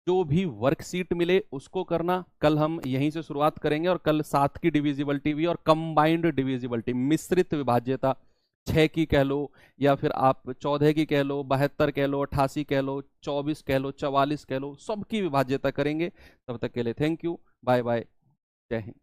S1: जो भी वर्कशीट मिले उसको करना। कल हम यहीं से शुरुआत करेंगे और कल 7 की डिविजिबिलिटी भी और कंबाइंड डिविजिबिलिटी, मिश्रित विभाज्यता 6 की कह लो या फिर आप 14 की कह लो, 72 कह लो, 88 कह लो, 24 कह लो, 44 कह लो, सबकी विभाज्यता करेंगे। तब तक के लिए थैंक यू, बाय बाय, जय हिंद।